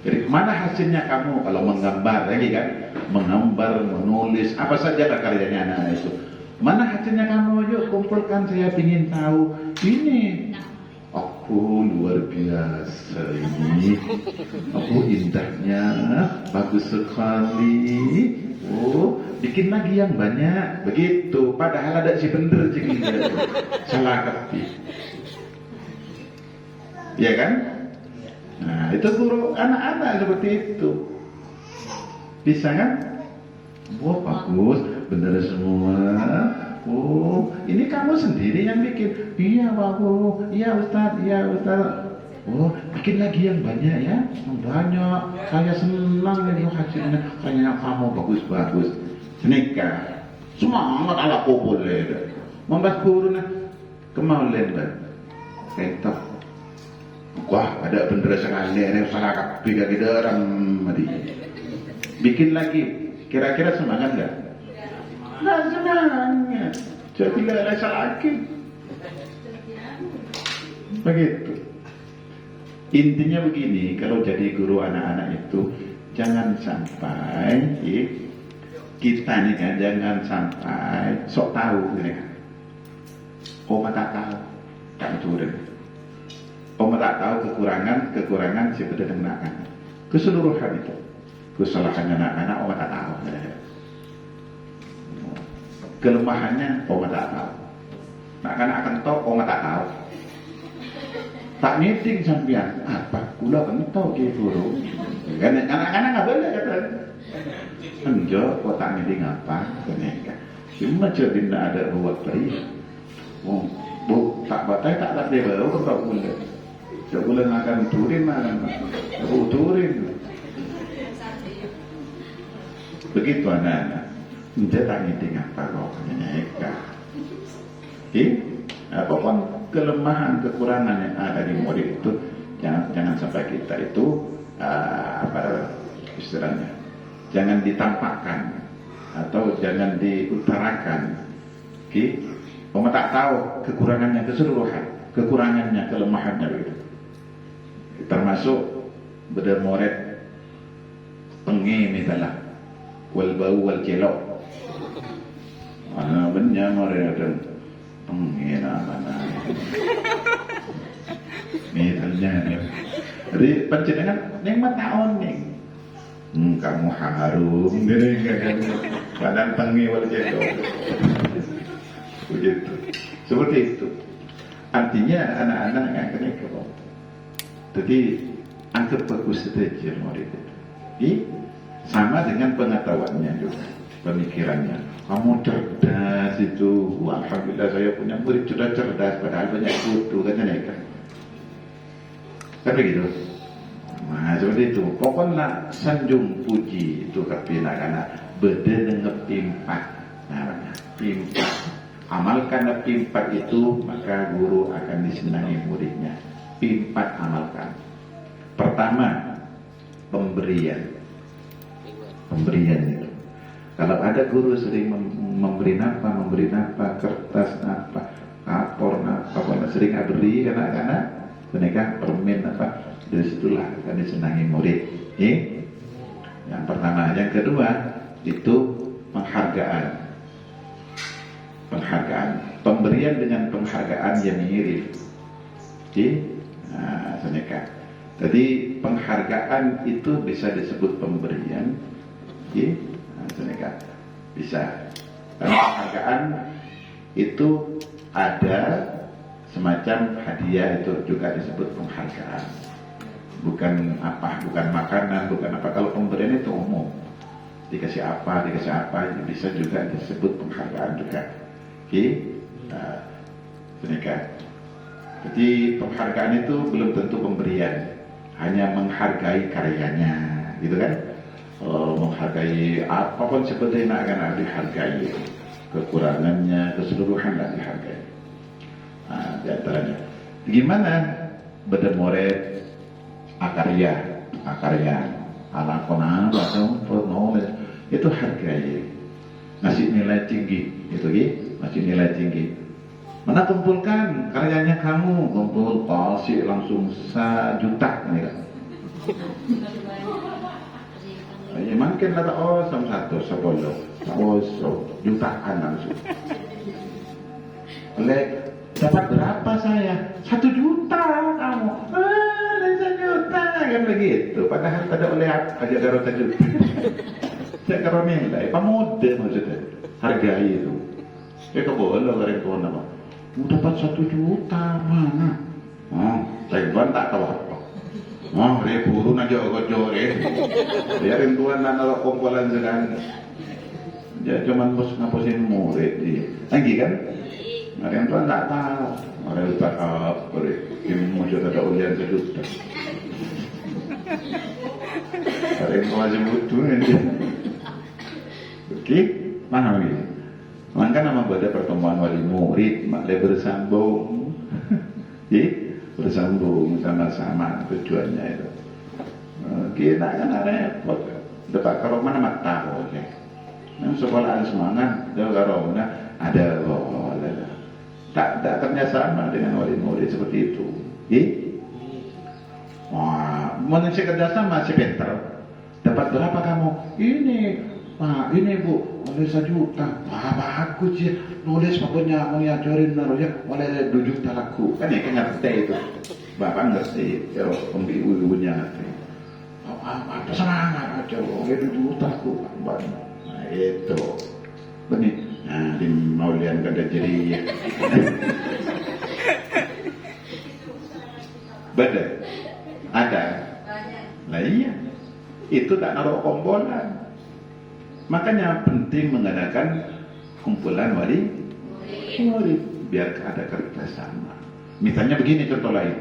Jadi mana hasilnya kamu kalau menggambar lagi kan, menggambar, menulis apa saja karyanya anak-anak itu. Mana hasilnya kamu? Yuk kumpulkan, saya ingin tahu. Ini aku luar biasa ini. Aku indahnya, bagus sekali. Oh, bikin lagi yang banyak. Begitu. Padahal ada si bener jadi salah kepi. Ya kan? Nah, itu guru anak-anak seperti itu. Bisa kan? Wah, bagus, benar semua. Oh, ini kamu sendiri yang bikin. Iya, bagus. Iya, Ustaz. Iya, Ustaz. Oh, bikin lagi yang banyak ya. Yang banyak. Saya senang ini hasilnya. Kayaknya kamu bagus-bagus. Senika. Semangat ala boleh. Membahas guru nah. Kemauan dah. Ketok. Wah, ada bener sekali. Ini salah kapiga kita orang mati. Bikin lagi. Kira-kira semangat enggak? Nggak semangat. Jadi nggak rasa lagi. Begitu. Intinya begini, kalau jadi guru anak-anak itu jangan sampai kita nih kan, jangan sampai sok tahu mereka. Oma tak tahu, tak turun. Oma tak tahu kekurangan si anak-anak. Keseluruhan itu. Kesalahannya anak-anak Oma tak tahu. Kelemahannya Oma tak tahu. Anak-anak akan tahu Oma tak tahu. Tak meeting sampean apa? Kula kan tahu dia guru. Kan anak-anak nggak boleh kata. Enjo, kok tak ngidi ngapa? Keneka. Cuma jadi tidak ada buat beri. Oh, bu, tak batai tak ada dia baru tak boleh. Tak boleh makan turin makan. Turin. Begitu anak-anak. Dia tak ngidi ngapa kok? Keneka. Apapun kelemahan, kekurangan yang ada di murid itu, jangan sampai kita itu apa istilahnya, jangan ditampakkan atau jangan diutarakan. Kamu tak tahu kekurangannya keseluruhan, kekurangannya, kelemahannya begitu. Termasuk beda murid pengi misalnya, wal bau wal celok. Mana benar murid ada mana misalnya jadi pencedengan nikmat tahun nih kamu harum gini kan badan tengi wal jatuh begitu seperti itu. Artinya anak-anak yang kena kebal jadi anggap bagus saja murid itu sama dengan pengetahuannya juga, pemikirannya. Kamu cerdas itu, alhamdulillah saya punya murid sudah cerdas, padahal banyak kutu katanya kan. Kan begitu. Nah seperti itu. Pokoknya sanjung puji itu kepinakan beda dengan pimpat. Namanya pimpat. Amalkan pimpat itu maka guru akan disenangi muridnya. Pimpat amalkan. Pertama pemberian itu. Kalau ada guru sering memberi napa, kertas apa, kapor apa, sering beri anak-anak, mereka permen apa, dari situlah akan disenangi murid. Yang pertama, yang kedua itu penghargaan, pemberian dengan penghargaan yang mirip. Jadi penghargaan itu bisa disebut pemberian. Bisa. Dan penghargaan itu ada semacam hadiah, itu juga disebut penghargaan. Bukan makanan, bukan apa. Kalau pemberian itu umum, dikasih apa, bisa juga disebut penghargaan juga. Jadi penghargaan itu belum tentu pemberian, hanya menghargai karyanya, gitu kan? Menghargai apapun sebetulnya akan dihargai, kekurangannya, keseluruhan dihargai. Di antaranya, gimana berdemoret akarya, alakona, atau knowledge itu hargai, ngasih nilai tinggi, itu ngasih nilai tinggi. Mana kumpulkan karyanya kamu, kumpul kasih langsung 1 juta, kan? Ya mungkin ada satu sepuluh, jutaan langsung. Oleh dapat berapa saya? 1 juta kamu. 1 juta kan begitu. Padahal pada oleh aja karo 1 juta. Saya karo nilai, pamode maksudnya. Hargai itu. Saya kebolong karen tuan apa? Dapat 1 juta mana? Taiwan tak tahu apa. Repurun aja gojo biarin tuan naruh kompolan sedang dia cuma ngapusin murid lagi kan yang tuan tak tahu orang lupa apa ini mau coba ada ulian 1 juta ada yang mau aja butuh oke paham gitu. Maka nama pada pertemuan wali murid maklum bersambung bersambung sama-sama tujuannya itu. Kita kan repot. Dapat kalau mana mak tahu ya. Yang sekolah ada semangat, dia kalau ada tak kerjasama dengan wali murid seperti itu. Wah, manusia kerjasama si pintar. Dapat berapa kamu? Ini Pak, ini Bu, nulis 1 juta. Bagus sih, nulis pokoknya mau diajarin naruhnya, oleh 2 juta laku. Kan ya ngerti itu. Bapak ngerti, ya pembiu-ibunya ngerti. Apa semangat aja, 2 juta laku. Nah itu, benih. Nah, di maulian kada jadi. Beda, ada. Nah iya, itu tak naruh kompolan. Makanya penting mengadakan kumpulan wali murid biar ada kerjasama. Misalnya begini contoh lain.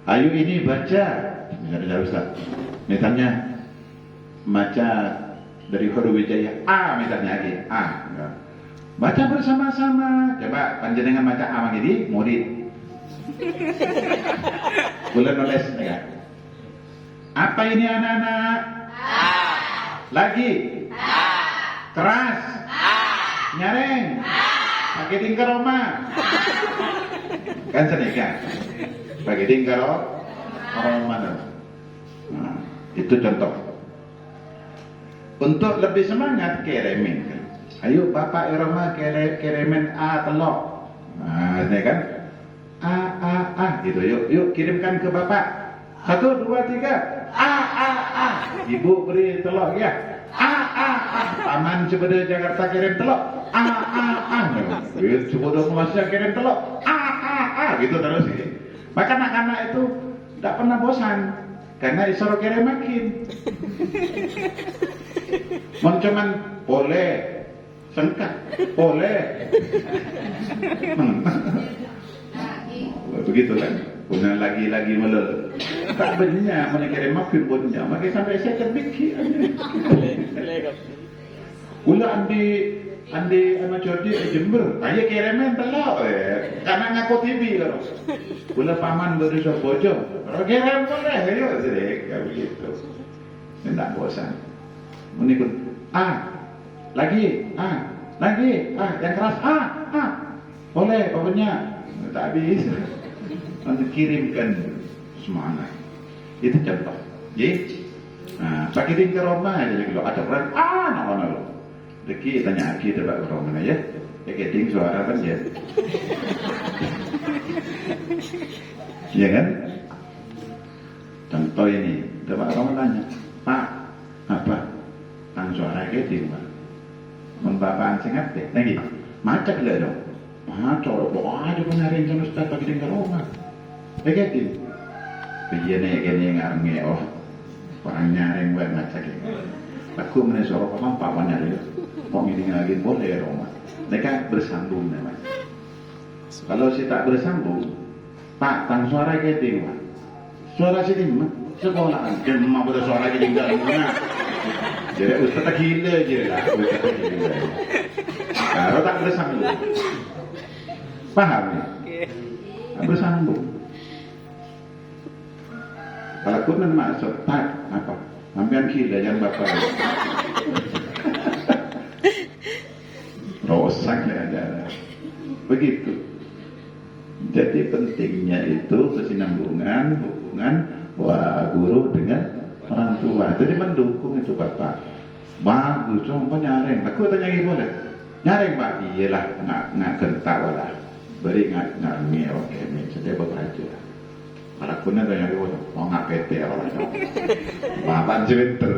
Ayo ini baca, misalnya Ustaz. Misalnya baca dari huruf wijaya A misalnya lagi A. Baca bersama-sama. Coba panjenengan baca A begini, murid. Boleh nulis ya. Apa ini anak-anak? A. Lagi. A. Keras. A. Nyaring. A. Pakai tingkar Roma. Kan sedikit. Pakai tingkar Roma. Nah, itu contoh. Untuk lebih semangat kiremin. Ayo Bapak Roma kiremin A telok. Nah, ini kan A gitu. Yuk kirimkan ke Bapak. 1, 2, 3. A. Ibu beri telok ya. A. Taman Cibeda Jakarta kirim telok. A. Cibeda Malaysia kirim telok. A. Gitu terus ya. Maka anak-anak itu tidak pernah bosan karena disuruh kirim makin. Cuman boleh sengkat, boleh. Begitu kan? Punya lagi melel. Tak benar mana kirim makin punya. Maka sampai saya terfikir. Gula andi anak Jordi Jember. Ayo kirimin telok. Karena ngaku TV kalau. Gula paman berusaha bojo. Kalau kirim boleh, ayo sedek. Begitu. Tidak bosan. Menikut A. Lagi A. Yang keras A. Boleh pokoknya. Tak habis. Nanti kirimkan semangat. Itu contoh. Nah, pakai tingkar Roma aja kalau ada orang nama lo. Deki tanya aki tebak Roma ya. Pakai ting suara kan ya. Iya kan? Contoh ini, tebak Roma tanya, Pak, apa? Tang suara keting Pak. Mun bapak sing ate. Lagi. Macak le dong. Macak ada penaring sama Ustaz pakai tingkar Roma. Begitu. Begini gini ngarang orang nyaring buat macam ini. Aku menesor apa Pak Wanyari. Mau ini lagi boleh Roma. Mereka bersambung namanya. Kalau si tak bersambung, Pak tang suara keting Pak. Suara sini mah sekolah. Jangan mau suara keting dalam mana. Jadi Ustaz tak gila je lah. Kalau tak bersambung, paham ya? Bersambung. Kalau aku nak masuk, tak apa? Ambil gila yang bapak. Rosak ya ada. Begitu. Jadi pentingnya itu kesinambungan hubungan guru dengan orang tua. Jadi mendukung itu bapak. Bagus, cuma nyaring. Aku tanya lagi boleh. Nyaring pak, iyalah nak kental lah. Beri ngarmi oke, jadi bekerja. Kalau kuna tanya lagi boleh. Mau nggak PT orang itu. Bapak sebentar.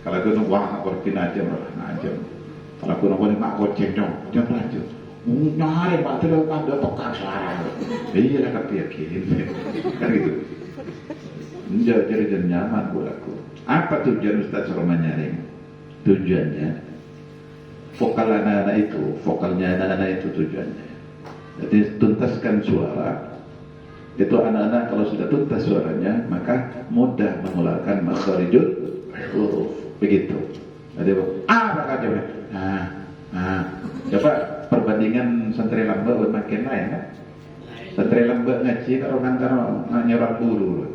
Kalau kuna wah kortin aja aja. Kalau kuna boleh mak goceng dong, jangan lanjut. Nyaring pak, terlalu tanda tokak suara. Iyalah tapi yakin. Kan gitu. Jadi nyaman buat aku. Apa tujuan Ustaz Roma nyaring? Tujuannya vokalnya anak-anak itu tujuannya. Jadi tuntaskan suara. Itu anak-anak kalau sudah tuntas suaranya, maka mudah mengeluarkan makharijul huruf. Begitu. Jadi bakal coba perbandingan santri lamba makin lain kan? Santri lamba ngaji karo nyerat guru.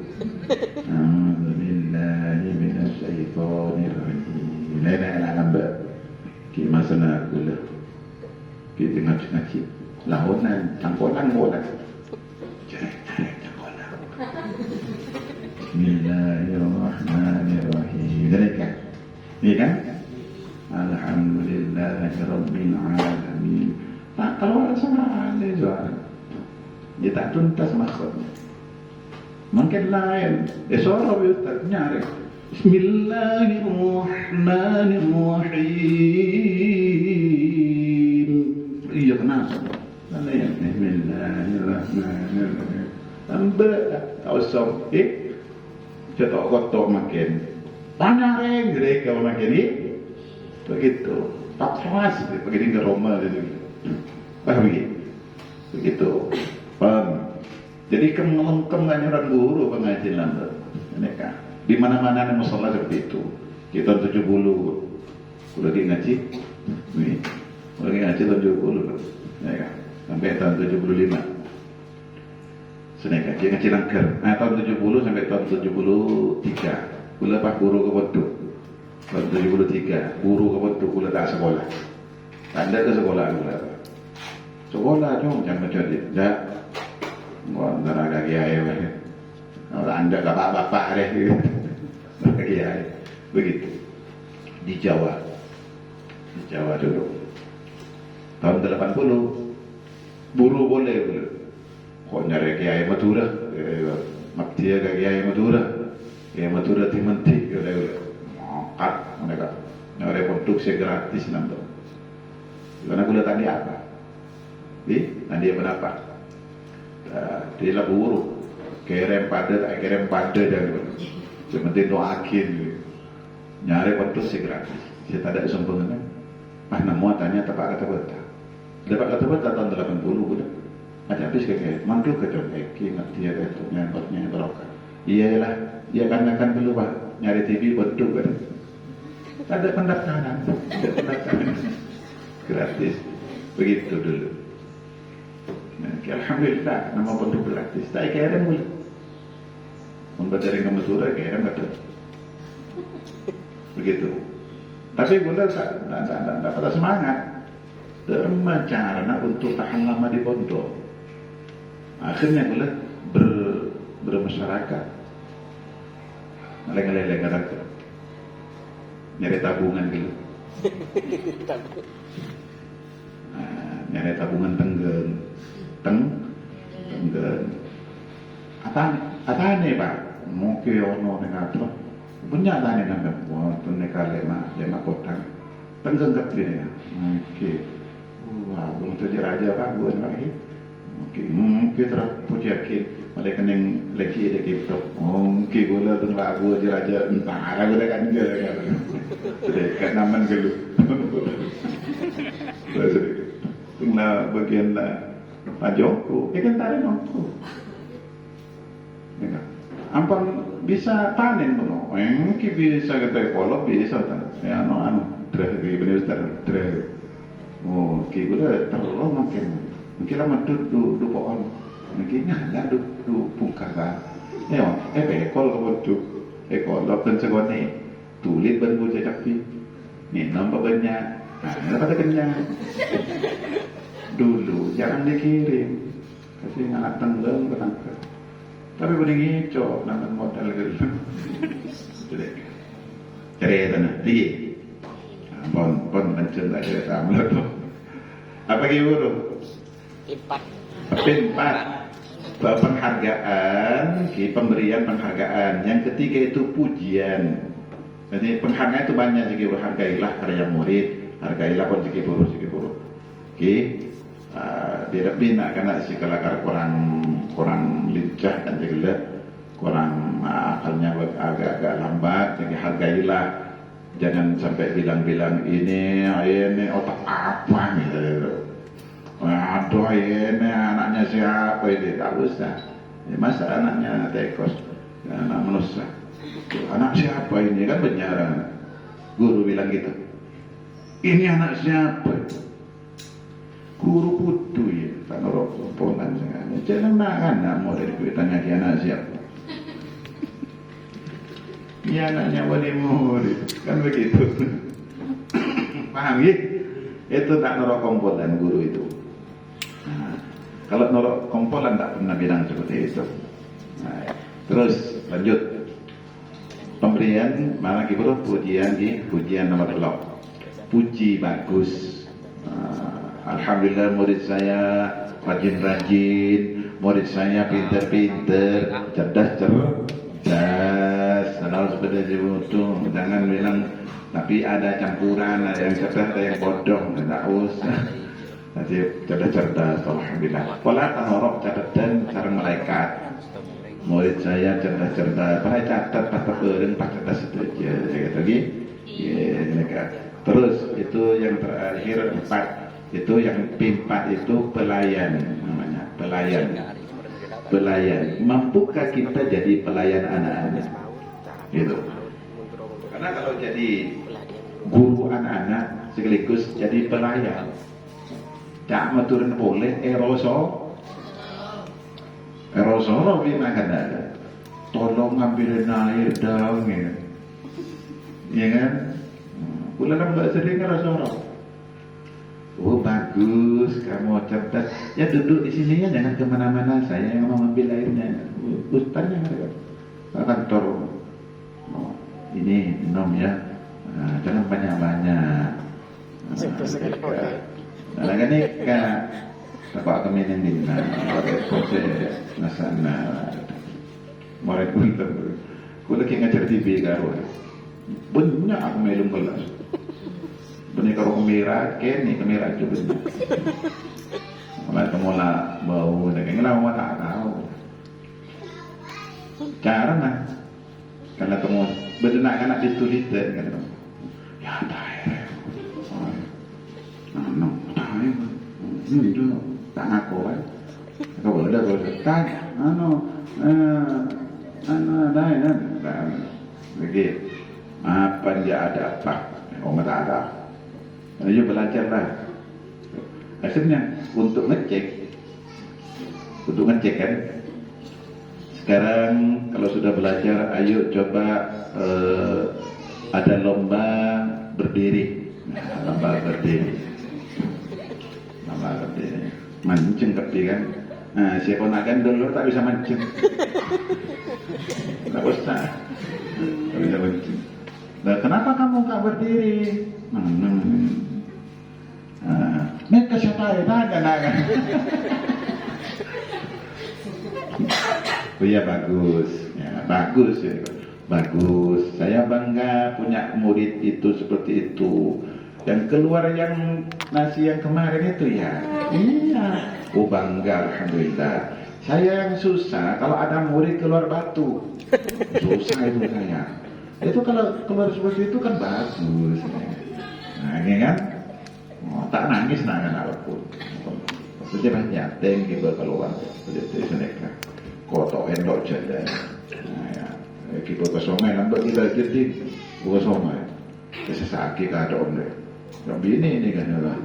Alhamdulillahi minasyaitonirrajim. Nenek lamba. Ki masana kula. Ki ngaji. Lahonan tangkolan bola. Tangkolan. Bismillahirrahmanirrahim. Kan? Ini kan? Alhamdulillahirabbil alamin. Tak kalau sama ada suara. Dia tak tuntas maksudnya. Mungkin lain. Suara Ustaz nyari. Bismillahirrahmanirrahim. Iya kenapa? Bismillahirrahmanirrahim. Tambah kau som. Cetok kotok makin. Tanya reng, gede kalau makin ini begitu. Tak keras, begini ke Roma gitu. Begitu. Paham? Jadi kemengkem orang guru pengajian tuh. Ini kan. Di mana-mana ada musola seperti itu. Kita 70 udah ngaji. Nih. Udah ngaji tahun 70. Ya kan. Sampai tahun 75. Seneka dia ngaji langgar. Nah, tahun 70 sampai tahun 73. Kula pas guru ke Weduk. Tahun 73, guru ke Weduk kula tak sekolah. Anda ke sekolah kula. Sekolah dong, jangan jadi. Dah. Gua antara kaki ayah. Kalau Anda gak bapak-bapak deh. Kaki ayah. Begitu. Di Jawa. Di Jawa dulu. Tahun 80 buru boleh dulu. Kok nyari kiai Madura? Maktia ke kiai Madura. Kiai Madura di Menti. Ngangkat mereka. Nyari produksi gratis nanti. Karena kuliah tadi apa? Tadi apa dapat? Dia lah buru. Kirim pada dan sementing doakin. Nyari produksi gratis. Saya tak ada sempurna. Namun tanya tepat kata betul. Dapat kata betul tahun 80 udah. Ada habis kayak mantul ke Jomeki, dia itu nyangkutnya berokah. Iyalah, dia akan dulu Pak nyari TV bentuk kan. Ada pendaftaran gratis, begitu dulu. Nah, alhamdulillah nama bentuk gratis. Tak kira mula. Memberi kamu surah kira betul. Begitu. Tapi bunda tak pada semangat. Derma cara untuk tahan lama di pondok. Akhirnya bunda bermasyarakat. Ngeleng-ngeleng kata nyari tabungan gitu. Nyari tabungan tenggen. Atane Pak. Mungkin ono dengan apa? Punya tane nambah. Wah, tuneka lema kotang. Tenggen kepilih ya. Oke. Wah, belum terjadi raja Pak, buat lagi. Oke, kita puji yakin. Mereka yang lagi ada gitu. Oke, gula tu lagu raja entah ada gula kan dia kan. Dekat naman gelu. Tengah bagian Pak Joko, kan tarik nongko. Ampun bisa panen bono. Mungkin bisa kita kolok bisa tak. Ya anu terakhir benar terakhir. Oh, kita terlalu mungkin lama du pohon. Mungkin ada du pungkasan. Ya, ekol kemudian ekol lapan segone tulis berbu jadi minum banyak. Nah, pada kenyang. Dulu jangan dikirim. Kasi anak tenggelam berangkat. Tapi begini cok nanti modal gitu. Cerita nak, lagi. Pon mencerita cerita melaku. Apa guru? Empat. Penghargaan, pemberian penghargaan. Yang ketiga itu pujian. Jadi penghargaan itu banyak. Jadi hargailah karya murid, hargailah pun segi buru. Dia bina karena si kelakar kurang lincah dan juga kurang akalnya agak lambat. Jadi hargailah, jangan sampai bilang ini otak apa gitu. Aduh ini anaknya siapa ini, tak usah. Masa anaknya tekos, anak manusia. Anak siapa ini kan benar. Guru bilang gitu. Ini anak siapa? Guru putu ya, tak norok komponan sengaja. Jangan anak mau dari tanya dia anak siapa? Ini anaknya wali murid, kan begitu. Paham ya? Itu tak norok komponan guru itu. Nah, kalau norok komponan tak pernah bilang seperti itu. Nah, terus lanjut. Pemberian mana guru pujian nomor blok. Puji bagus. Alhamdulillah murid saya rajin-rajin, murid saya pinter-pinter, cerdas. Kalau seperti itu, jangan bilang tapi ada campuran, ada yang cerdas, ada yang bodoh, tidak usah. Jadi cerdas, alhamdulillah. Pola tanorok catatan sarang malaikat. murid saya cerdas-cerdas, pakai catat, patah bereng, pakai cerdas itu aja. Saya kata gitu. Ya, terus itu yang terakhir 4, itu yang P4 itu pelayan namanya, pelayan. Mampukah kita jadi pelayan anak-anak? Gitu. Karena kalau jadi guru anak-anak sekaligus jadi pelayan, tak maturin boleh Erosoro gimana kan ada? Tolong ngambilin air dong, ya kan? Pula lambat sering Erosoro. Oh bagus, kamu cerdas. Ya duduk di sini ya, jangan kemana-mana. Saya yang mau ambil airnya. Ustaznya ada kantor. Oh, ini minum ya. Jangan banyak-banyak. Nah, ini Bapak kami yang dina, proses nasana, mereka pun aku lagi ngajar TV karo, banyak aku melum kelas, benih karo kamera juga, malah kemula bau, dan ngelawan tak tahu, karena kamu benar anak ditulis kan, ya dah, itu tak ngaku kan, kau ada kan, ada, lagi apa dia ada apa, orang tak ada, ayo belajarlah. Akhirnya untuk ngecek kan, sekarang kalau sudah belajar, ayo coba ada lomba berdiri, lomba berdiri. Mancing tapi kan, nah siapa nakan dulu tak bisa mancing, tak usah, tak bisa mancing. Nah, kenapa kamu tak berdiri? Mereka siapa ya? Nakan. Oh iya bagus, ya, bagus ya. Bagus. Saya bangga punya murid itu seperti itu. Yang keluar yang nasi yang kemarin itu ya, iya, oh bangga, alhamdulillah. Saya yang susah kalau ada murid keluar batu, susah itu saya. Itu kalau keluar seperti itu kan bagus, nah ini kan, tak nangis kan aku. Sejak banyak tinggi keluar, seperti mereka, kotor endok jalan, kita kesomai nampak kita jadi, bukan somai, kesesaki kada onde. Yang ini kan lah,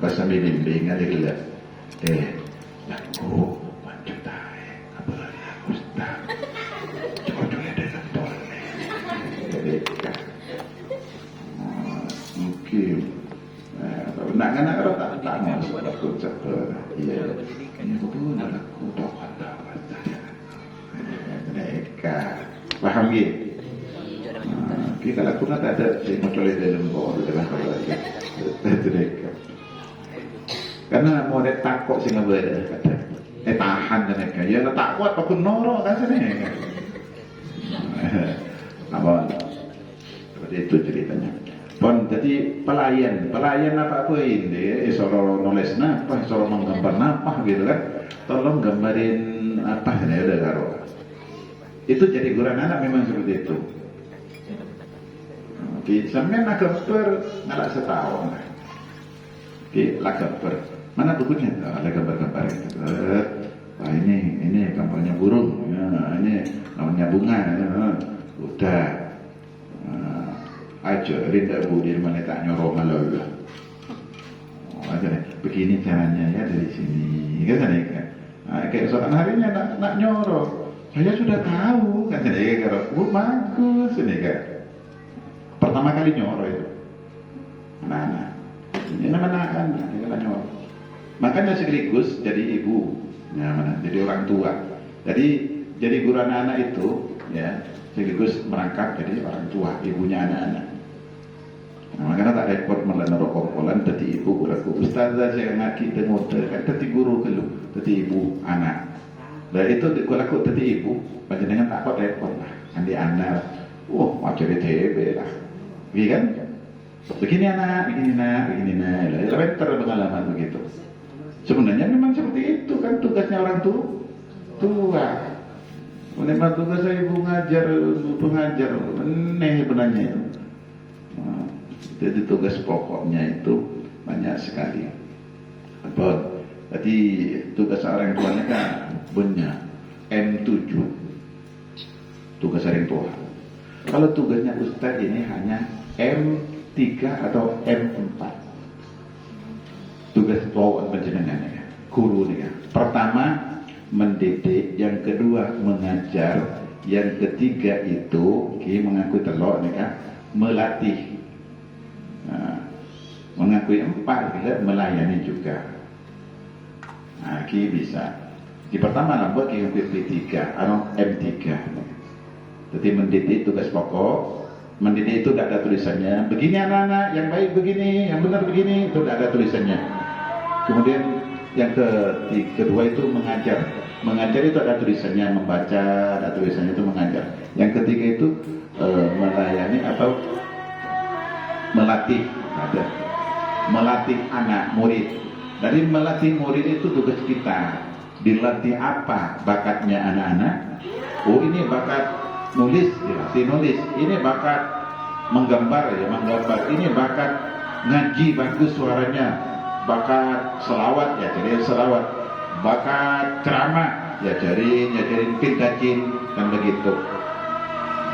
pas sambil bimbing ada gila, aku macam tahe, apa lagi aku sedang, jodoh dengan boleh, jadi kan, mungkin, nak kalau tak mau aku cakap, iya, ini betul aku tak ada, mereka paham gitu. Kita lakukan tak ada si motoris dalam bawah dalam kalau mereka. Karena mau ada takut sehingga berada kata, tahan mereka. Ya tak kuat aku norok kan sini. Apa? Seperti itu ceritanya. Pon jadi pelayan apa ini? Soro nulis napa, soro menggambar napa gitu kan? Tolong gambarin apa ini ada karo. Itu jadi guru anak memang seperti itu. Sampai nak gambar ngalak setahun. Lah gambar. Mana bukunya? Ada gambar-gambar itu. Wah ini gambarnya burung. Ya, ini namanya bunga. Ya. Udah. Ajarin dah bu di mana tak nyorok malu. Ajarin. Begini caranya ya dari sini. Kan kan. Keesokan harinya nak nyorok. Saya sudah tahu kan saya kira, bagus ini kan. Pertama kali nyoro itu anak-anak ini namanya anak-anak ini kan nyoro, makanya sekaligus jadi ibu ya, mana? Jadi orang tua, jadi guru anak-anak itu ya sekaligus merangkap jadi orang tua ibunya anak-anak. Nah, makanya tak repot melana rokok-rokokan jadi ibu guru ustazah saya ngaki dengan kan jadi guru kelu jadi ibu anak. Dan itu guru jadi ibu macam dengan tak repot lah andi anak macam itu lah. Begini kan? Begini nak. Lebih pengalaman begitu. Sebenarnya memang seperti itu kan tugasnya orang tua. Menerima tugas saya ibu pengajar, aneh sebenarnya itu. Jadi tugas pokoknya itu banyak sekali. Apa? Jadi tugas orang tuanya kan punya M7, tugas orang tua. Kalau tugasnya Ustadz ini hanya M3 atau M4. Tugas pokok penjenengan ya, guru nih ya. Pertama mendidik, yang kedua mengajar, yang ketiga itu mengakui telok nih kan, melatih. Nah, mengakui 4 bila melayani juga. Nah, bisa. Di pertama lambat P3 atau M3. Jadi mendidik tugas pokok. Mendidik itu tidak ada tulisannya. Begini anak-anak, yang baik begini, yang benar begini, itu tidak ada tulisannya. Kemudian yang kedua itu mengajar. Mengajar itu ada tulisannya, membaca, ada tulisannya itu mengajar. Yang ketiga itu melayani atau melatih. Ada. Melatih anak, murid. Dari melatih murid itu tugas kita. Dilatih apa bakatnya anak-anak? Oh, ini bakat nulis, dilatih nulis. Ini bakat menggambar ya, menggambar. Ini bakat ngaji bagus suaranya. Bakat selawat ya, jadi selawat. Bakat ceramah ya, ngajarin pindacin dan begitu.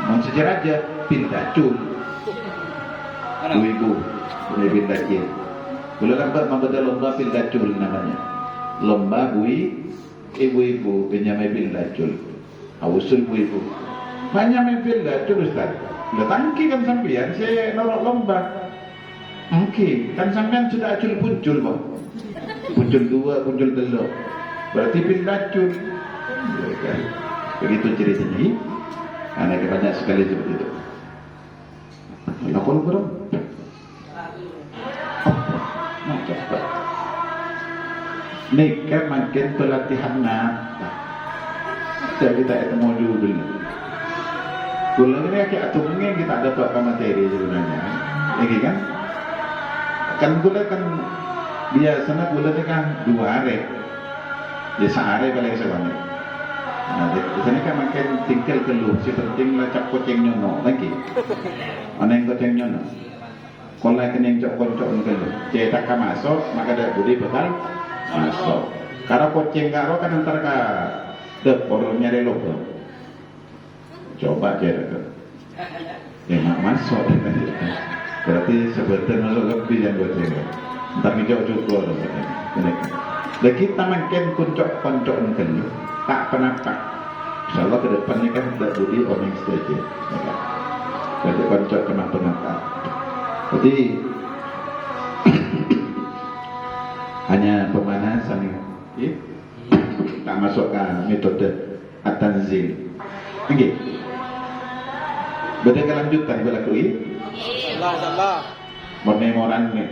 Mau sejarah aja pindacul. Ibu, boleh pindacin. Boleh lambat membeda lomba pindacul namanya. Lomba ibu-ibu penyamai pindacul. Awusul ibu-ibu. Penyamai pindacul Ustaz. Udah tangki kan sampean, saya nolok lomba. Oke, kan sampean sudah acul puncul, Pak. Puncul 2, puncul 3. Berarti pindacul. Begitu ceritanya. Karena banyak sekali seperti itu. Apa lu bro? Nah, coba. Nikah makin pelatihan napa. Jadi kita ketemu dulu. Bulan ini kayak atungnya kita dapat materi sebenarnya. Lagi kan? Kan bulan kan biasanya bulan ini kan 2 hari. Ya sehari paling sebanyak. Nah, di sini kan makin tinggal keluh. Si penting lah cap koceng nyono lagi. Mana yang koceng nyono? Kalau lagi yang cok koncok keluh. Cetak masuk, maka ada budi bekal masuk. Karena koceng karo kan antar ke depornya dari logo. Coba cetak. Ya nggak masuk. Berarti sebetulnya masuk lebih yang koceng. Tapi jauh cukup. Dan kita makin koncok keluh. Tak penapa. Insyaallah ke depannya kan tidak budi orang saja. Jadi koncok kena penapa. Jadi hanya pemanasan ini. Tak masuk ke metode at-tanzil. Oke. Beda kelanjutan berlaku ini. Allah. Memoran nih.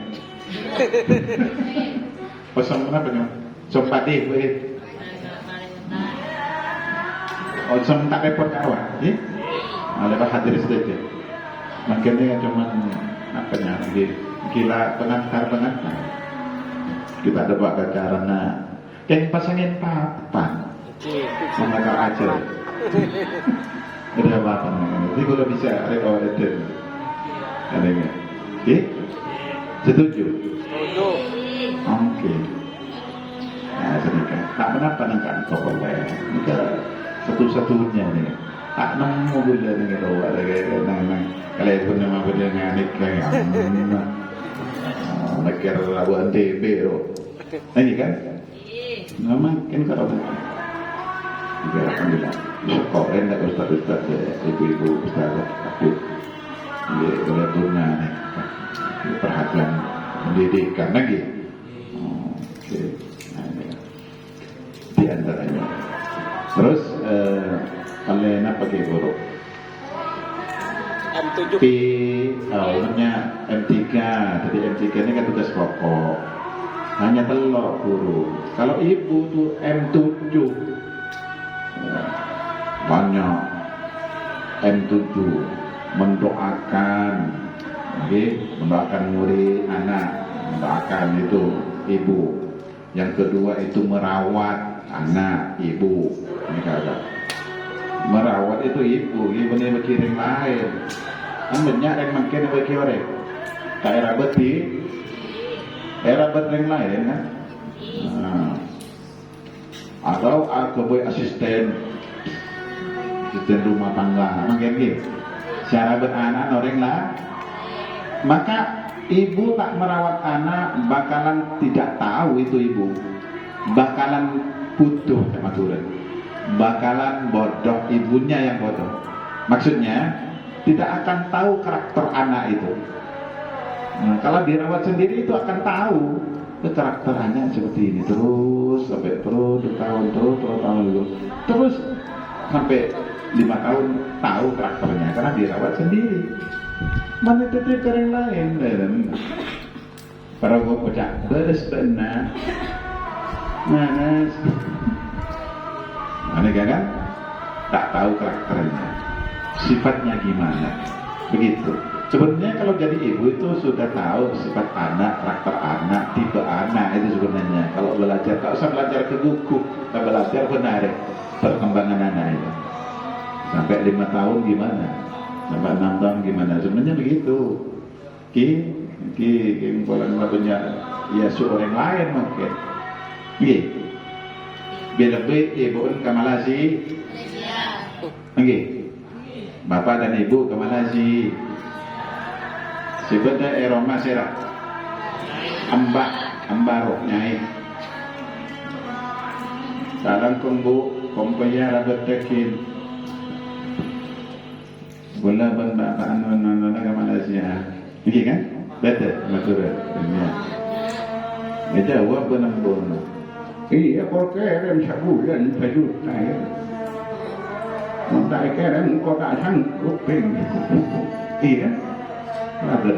Pesan apa nih? Sopati boleh. Oh, tak repot awak, ya? Lepas hadir saja. Makanya cuma apa nya? Gila pengantar. Kita ada buat acaranya. Kayak pasangin papan. Mengajar aja. Ada apa namanya? Jadi kalau bisa ada. Ada nggak? Oke? Setuju? Oke. Nah, sedikit. Tak kenapa nangkan pokok bayar. Satu-satunya nih. Tak nemu bila dengan doa lagi nang kalau pun nama benda nganik lagi. Nakir labuan TB ro. Ini kan? Memang kan kalau juga alhamdulillah. Sekolah nak ustaz ibu-ibu ustaz aku dia boleh guna perhatian pendidikan lagi. Oke. Di antaranya. Terus oleh apa ke guru? M7. M3. Jadi M3 ini kan tugas pokok. Hanya telok guru. Kalau ibu tuh M7. Banyak M7 mendoakan, mendoakan murid, anak, mendoakan itu ibu. Yang kedua itu merawat anak, ibu. Ini kata. Merawat itu ibu ini berkiring lain. Kan banyak yang makin berkiring. Kayak rabat yang lain kan. Nah, atau aku asisten rumah tangga, makin gitu. Cara beranak orang lah, maka ibu tak merawat anak bakalan tidak tahu itu ibu, bakalan butuh kematuran, bakalan bodoh ibunya yang bodoh. Maksudnya tidak akan tahu karakter anak itu. Nah, kalau dirawat sendiri itu akan tahu karakter anak seperti ini terus sampai terus tahun terus sampai 5 tahun tahu karakternya karena dirawat sendiri. Mana titip ke orang lain dan para gua pecah beres benar manas aneh kan tak tahu karakternya sifatnya gimana begitu. Sebenarnya kalau jadi ibu itu sudah tahu sifat anak, karakter anak, tipe anak itu sebenarnya. Kalau belajar, tak usah belajar ke buku, kita belajar benar perkembangan anak itu. Sampai 5 tahun gimana, sampai 6 tahun gimana, sebenarnya begitu. Kumpulan punya ya orang lain mungkin. Lebih ibu ke Malaysia, bapak dan ibu ke Malaysia. Sebetulnya Eroma serah ambaro nyai dalam kumpulnya rabat tekin bola benda anu ke Malaysia ini kan betul ya itu awak benang iya kau keren sebulan sejuta ya tak keren kau tak sanggup iya ada